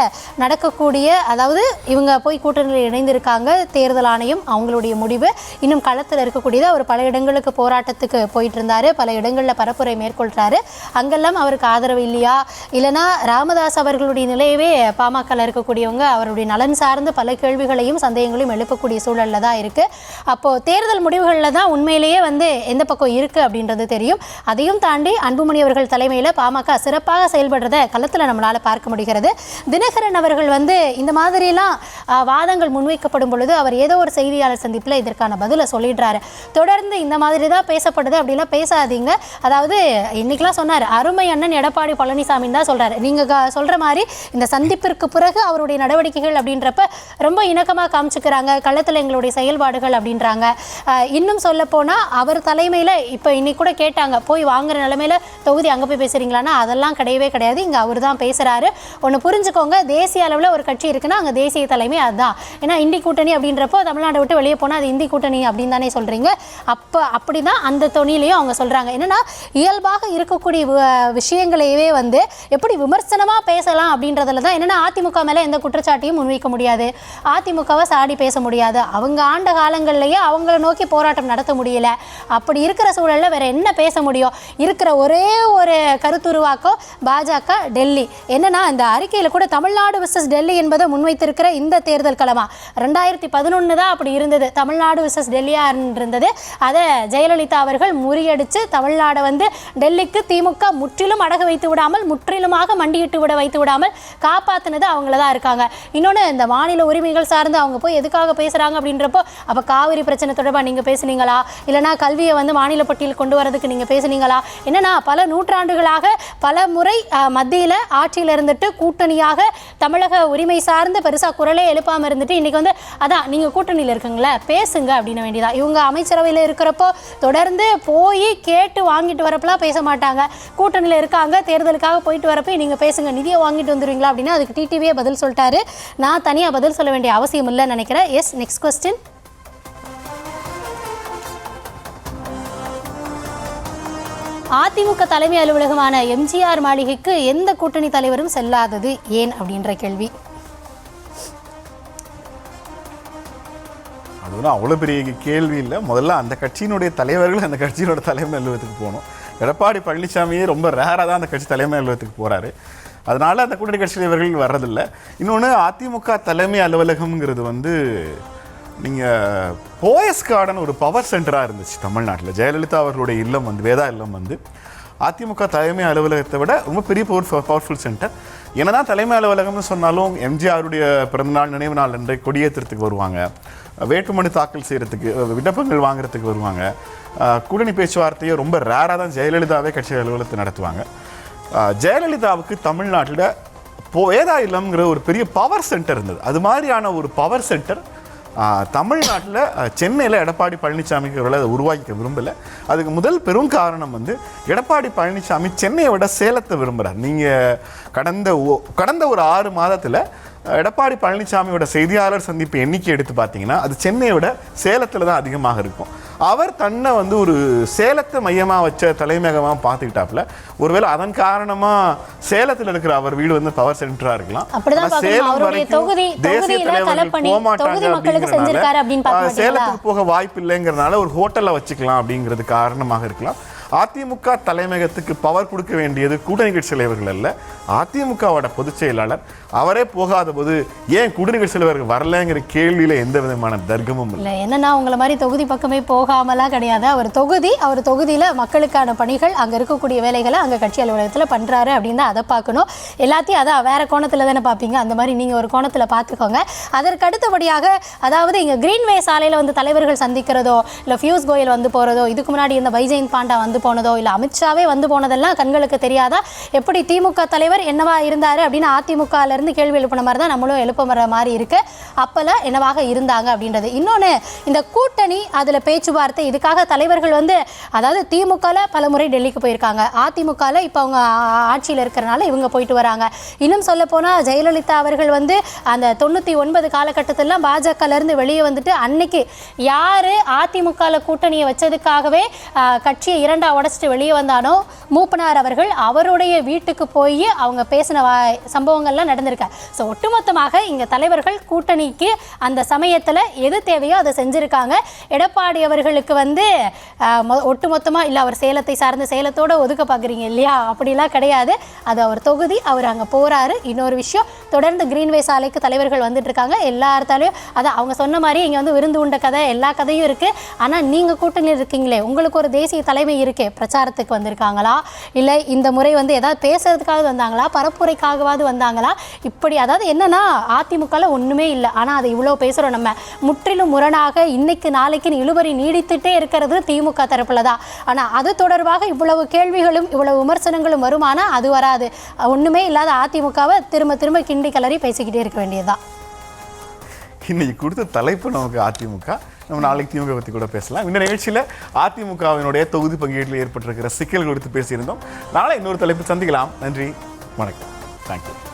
நடக்கக்கூடிய, அதாவது இவங்க போய் கூட்டணியில் இணைந்திருக்காங்க, தேர்தல் ஆணையம் அவங்களுடைய முடிவு இன்னும் களத்தில் இருக்கக்கூடியது. அவர் பல இடங்களுக்கு போராட்டத்துக்கு போயிட்டு இருந்தார், பல இடங்களில் பரப்புரை மேற்கொள்கிறாரு. அங்கெல்லாம் அவருக்கு ஆதரவு இல்லையா, இல்லைனா ராமதாஸ் அவர்களுடைய நிலையவே பாமகவில் இருக்கக்கூடியவங்க அவருடைய நலன் சார்ந்து பல கேள்விகளையும் சந்தேகங்களையும் எழுப்பக்கூடிய சூழலில் தான் இருக்குது. அப்போது தேர்தல் முடிவுகளில் தான் உண்மையிலேயே வந்து எந்த பக்கம் இருக்குது அப்படின்றது தெரியும். அதையும் தாண்டி அன்புமணி அவர்கள் தலைமையில் பாமக சிறப்பாக செயல்படுறத களத்தில் நம்மளால் பார்க்க முடிகிறது. தினகரன் அவர்கள் வந்து இந்த மாதிரிலாம் வாதங்கள் முன்வைக்கப்படும் பொழுது அவர் ஏதோ ஒரு செய்தியாளர் சந்திப்பில் இதற்கான பதிலை சொல்லிடுறாரு. தொடர்ந்து இந்த மாதிரி தான் பேசப்படுது அப்படிலாம் பேசாதீங்க. அதாவது இன்னைக்கெல்லாம் சொன்னார், அருமை அண்ணன் எடப்பாடி பழனிசாமின்னு தான் சொல்கிறார். நீங்கள் சொல்கிற மாதிரி இந்த சந்திப்பிற்கு பிறகு அவருடைய நடவடிக்கைகள் அப்படின்றப்ப ரொம்ப இணக்கமாக காமிச்சுக்கிறாங்க, களத்தில் எங்களுடைய செயல்பாடுகள் அப்படின்றாங்க. இன்னும் சொல்ல போனால் அவர் தலைமையில் இப்போ இன்னைக்கு கூட கேட்டாங்க, போய் வாங்குற நிலைமையில் தொகுதி அங்கே போய் பேசுகிறீங்களான்னா அதெல்லாம் கிடையவே கிடையாது. இங்கே அவர் தான் பேசுகிறாரு. ஒன்று புரிஞ்சுக்கோங்க, தேசிய அளவில் ஒரு கட்சி இருக்குன்னா அங்கே தேசிய தலைமை அதுதான். ஏன்னா இந்தி கூட்டணி அப்படின்றப்போ தமிழ்நாட்டை விட்டு வெளியே போனால் அது இந்தி கூட்டணி அப்படின்னு தானே சொல்கிறீங்க. அப்படி தான் அந்த தொனிலையும் அவங்க சொல்கிறாங்க. என்னென்னா இயல்பாக இருக்கக்கூடிய விஷயங்களையே வந்து எப்படி விமர்சனமாக பேசலாம் அப்படின்றதுல தான். என்னென்னா அதிமுக மேலே எந்த குற்றச்சாட்டையும் முன்வைக்க முடியாது, அதிமுகவை சாடி பேச முடியாது. அவங்க ஆண்ட காலங்கள்லேயே அவங்கள நோக்கி போராட்டம் நடத்த முடியல. அப்படி இருக்கிற சூழலில் வேற என்ன பேச முடியும்? இருக்கிற ஒரே ஒரு கருத்துருவாக்கம் பாஜக டெல்லி. என்னன்னா இந்த அறிக்கையில் கூட தமிழ்நாடு விசஸ் டெல்லி என்பதை முன்வைத்திருக்கிற இந்த தேர்தல் களமா 2011 தான் அப்படி இருந்தது. தமிழ்நாடு விசஸ் டெல்லியா இருந்தது. அதை ஜெயலலிதா அவர்கள் முறியடித்து தமிழ்நாடை வந்து டெல்லிக்கு திமுக முற்றிலும் அடகு வைத்து விடாமல், முற்றிலுமாக மண்டியிட்டு வைத்து விடாமல் காப்பாற்றினது அவங்கள தான் இருக்காங்க. இன்னொன்று, இந்த மாநில உரிமைகள் சார்ந்து அவங்க போய் எதுக்காக பேசுகிறாங்க அப்படின்றப்போ, அப்போ காவிரி பிரச்சனை தொடர்பாக நீங்கள் பேசுனீங்களா, இல்லைனா கல்வியை வந்து மாநில பட்டியல் கொண்டு வரதுக்கு நீங்கள் பேசுனீங்களா? என்னன்னா பல நூற்றாண்டுகளாக பல முறை மத்தியில் ஆட்சியில் இருந்துட்டு கூட்டணியாக தமிழக உரிமை சார்ந்து பெருசாக குரலே எழுப்பாமல் இருந்துட்டு இன்னைக்கு வந்து அதான் நீங்கள் கூட்டணியில் இருக்குங்களே பேசுங்க அப்படின்னு வேண்டியதான். இவங்க அமைச்சரவையில் இருக்கிறப்போ தொடர்ந்து போய் கேட்டு வாங்கிட்டு வரப்பெல்லாம் பேச மாட்டாங்க. கூட்டணியில் இருக்காங்க, தேர்தலுக்காக போயிட்டு வரப்போ நீங்கள் பேசுங்க, நிதியை வாங்கிட்டு வந்துடுவீங்களா அப்படின்னா அதுக்கு டிடிவியே பதில் சொல்லிட்டாரு. நான் தனியாக பதில் சொல்ல வேண்டிய அவசியம் இல்லைன்னு நினைக்கிறேன். S, next question. அதிமுக தலைமை அலுவலகமான எம்ஜிஆர் மாளிகைக்கு எந்த கூட்டணி தலைவரும் செல்லாதது ஏன் அப்படின்ற கேள்வி. அதுவும் அவ்வளோ பெரிய கேள்வி இல்லை. முதல்ல அந்த கட்சியினுடைய தலைவர்கள் அந்த கட்சியினோட தலைமை அலுவலகத்துக்கு போகணும். எடப்பாடி பழனிசாமியே ரொம்ப ரேராக தான் அந்த கட்சி தலைமை அலுவலகத்துக்கு போகிறாரு. அதனால் அந்த கூட்டணி கட்சி தலைவர்கள் வர்றதில்லை. இன்னொன்று, அதிமுக தலைமை அலுவலகம்ங்கிறது வந்து நீங்கள் போயஸ் கார்டன் ஒரு பவர் சென்டராக இருந்துச்சு தமிழ்நாட்டில். ஜெயலலிதா அவர்களுடைய இல்லம் வந்து வேதா இல்லம் வந்து அதிமுக தலைமை அலுவலகத்தை விட ரொம்ப பெரிய பவர்ஃபுல் சென்டர். என்னதான் தலைமை அலுவலகம்னு சொன்னாலும் எம்ஜிஆருடைய பிறந்தநாள் நினைவு நாள் அன்றை கொடியேற்றத்துக்கு வருவாங்க, வேட்புமனு தாக்கல் செய்கிறதுக்கு, விண்ணப்பங்கள் வாங்குறதுக்கு வருவாங்க. கூட்டணி பேச்சுவார்த்தையை ரொம்ப ரேராக தான் ஜெயலலிதாவே கட்சி அலுவலகத்தை நடத்துவாங்க. ஜெயலலிதாவுக்கு தமிழ்நாட்டில் வேதா இல்லம்ங்கிற ஒரு பெரிய பவர் சென்டர் இருந்தது. அது மாதிரியான ஒரு பவர் சென்டர் தமிழ்நாட்டில் சென்னையில் எடப்பாடி பழனிசாமிக்கு அதை உருவாக்கிக்க விரும்பலை. அதுக்கு முதல் பெரும் காரணம் வந்து எடப்பாடி பழனிசாமி சென்னையை விட சேலத்தை விரும்புகிறார். நீங்கள் கடந்த ஒரு 6 மாதத்தில் எடப்பாடி பழனிசாமியோட செய்தியாளர் சந்திப்பு எண்ணிக்கை எடுத்து பார்த்தீங்கன்னா அது சென்னையை விட சேலத்தில் தான் அதிகமாக இருக்கும். அவர் தன்னை வந்து ஒரு சேலத்தை மையமாக வச்ச தலைமையகமாக பார்த்துக்கிட்டாப்புல. ஒருவேளை அதன் காரணமாக சேலத்தில் இருக்கிற அவர் வீடு வந்து பவர் சென்டராக இருக்கலாம். சேலம் வரைக்கும் தேசிய தலைவர்கள் போக மாட்டாங்க அப்படிங்கிறதுனால சேலத்துக்கு போக வாய்ப்பு இல்லைங்கிறதுனால ஒரு ஹோட்டலில் வச்சுக்கலாம் அப்படிங்கிறது காரணமாக இருக்கலாம். அதிமுக தலைமையகத்துக்கு பவர் கொடுக்க வேண்டியது கூட்டணி கட்சி தலைவர்கள் அல்ல, அதிமுகவோட பொதுச் செயலாளர். அவரே போகாத போது ஏன் கூட்டணி கட்சி தலைவர்கள் வரலங்கிற கேள்வியில எந்த விதமான தர்க்கமும் இல்லை. என்னன்னா உங்களை மாதிரி தொகுதி பக்கமே போகாமலாம் கிடையாது. அவர் தொகுதியில் மக்களுக்கான பணிகள், அங்கே இருக்கக்கூடிய வேலைகளை அங்கே கட்சி அலுவலகத்தில் பண்ணுறாரு அப்படின்னு தான் அதை பார்க்கணும். எல்லாத்தையும் அதான் வேற கோணத்தில் தானே பார்ப்பீங்க. அந்த மாதிரி நீங்கள் ஒரு கோணத்தில் பார்த்துக்கோங்க. அதற்கு அடுத்தபடியாக அதாவது இங்கே கிரீன்வே சாலையில் வந்து தலைவர்கள் சந்திக்கிறதோ, இல்லை பியூஷ் கோயல் வந்து போகிறதோ, இதுக்கு முன்னாடி இந்த வைஜெயந்த் பாண்டா வந்து போனதோ, இல்லை அமித்ஷாவே வந்து போனதெல்லாம் கண்களுக்கு தெரியாதா? எப்படி திமுக தலைவர் என்னவா இருந்தாரு அப்படின்னு அதிமுகல இருந்து கேள்வி எழுப்பின மாதிரி தான் நம்மளும் எழுப்புற மாதிரி இருக்கு. அப்பெல்லாம் என்னவாக இருந்தாங்க அப்படின்றது. இன்னொன்று, இந்த கூட்டணி அதில் பேச்சுவார்த்தை, இதுக்காக தலைவர்கள் வந்து அதாவது திமுகல பல முறை டெல்லிக்கு போயிருக்காங்க, அதிமுகல இப்போ அவங்க ஆட்சியில் இருக்கிறனால இவங்க போயிட்டு வராங்க. இன்னும் சொல்ல போனால் ஜெயலலிதா அவர்கள் வந்து அந்த 99 காலகட்டத்திலாம் பாஜகல இருந்து வெளியே வந்துட்டு அன்னைக்கு யாரு அதிமுகல கூட்டணியை வச்சதுக்காகவே கட்சியை 2 உடைச்சிட்டு வெளியே வந்தானோ மூப்பனார் அவர்கள், அவருடைய வீட்டுக்கு போய் அவங்க பேசின சம்பவங்கள்லாம் நடந்திருக்க. ஸோ ஒட்டுமொத்தமாக இங்கே தலைவர்கள் கூட்டணிக்கு அந்த சமயத்தில் எது தேவையோ அதை செஞ்சுருக்காங்க. எடப்பாடி அவர்களுக்கு வந்து ஒட்டுமொத்தமாக இல்லை அவர் சேலத்தை சார்ந்து சேலத்தோடு ஒதுக்க பார்க்குறீங்க இல்லையா, அப்படிலாம் கிடையாது. அது அவர் தொகுதி, அவர் அங்கே போகிறாரு. இன்னொரு விஷயம், தொடர்ந்து கிரீன்வே சாலைக்கு தலைவர்கள் வந்துட்டு இருக்காங்க. எல்லாத்தாலையும் அதான் அவங்க சொன்ன மாதிரி இங்கே வந்து விருந்து உண்ட கதை எல்லா கதையும் இருக்குது. ஆனால் நீங்கள் கூட்டணியில் இருக்கீங்களே, உங்களுக்கு ஒரு தேசிய தலைமை இருக்கே, பிரச்சாரத்துக்கு வந்திருக்காங்களா, இல்லை இந்த முறை வந்து ஏதாவது பேசுறதுக்காக வந்தாங்களா, பரப்புரைக்காகவாது வந்தாங்களா? இப்படி அதாவது என்னன்னா அதிமுகவில் ஒன்றுமே இல்லை, ஆனால் அதை இவ்வளோ பேசுகிறோம். நம்ம முற்றிலும் முரணாக இன்னைக்கு நாளைக்கு இழுபறி நீடித்துட்டே இருக்கிறது திமுக தரப்புல தான். ஆனால் அது தொடர்பாக இவ்வளவு கேள்விகளும் இவ்வளவு விமர்சனங்களும் வருமானா அது வராது. ஒன்றுமே இல்லாத அதிமுகவை திரும்ப திரும்ப கிண்டி கலரி பேசிக்கிட்டே இருக்க வேண்டியதுதான். இன்னைக்கு கொடுத்த தலைப்பு நமக்கு அதிமுக. நம்ம நாளைக்கு திமுக பற்றி கூட பேசலாம். இந்த நிகழ்ச்சியில் அதிமுகவினுடைய தொகுதி பங்கீட்டில் ஏற்பட்டிருக்கிற சிக்கல் குறித்து பேசியிருந்தோம். நாளை இன்னொரு தலைப்பு சந்திக்கலாம். நன்றி, வணக்கம், தேங்க்யூ.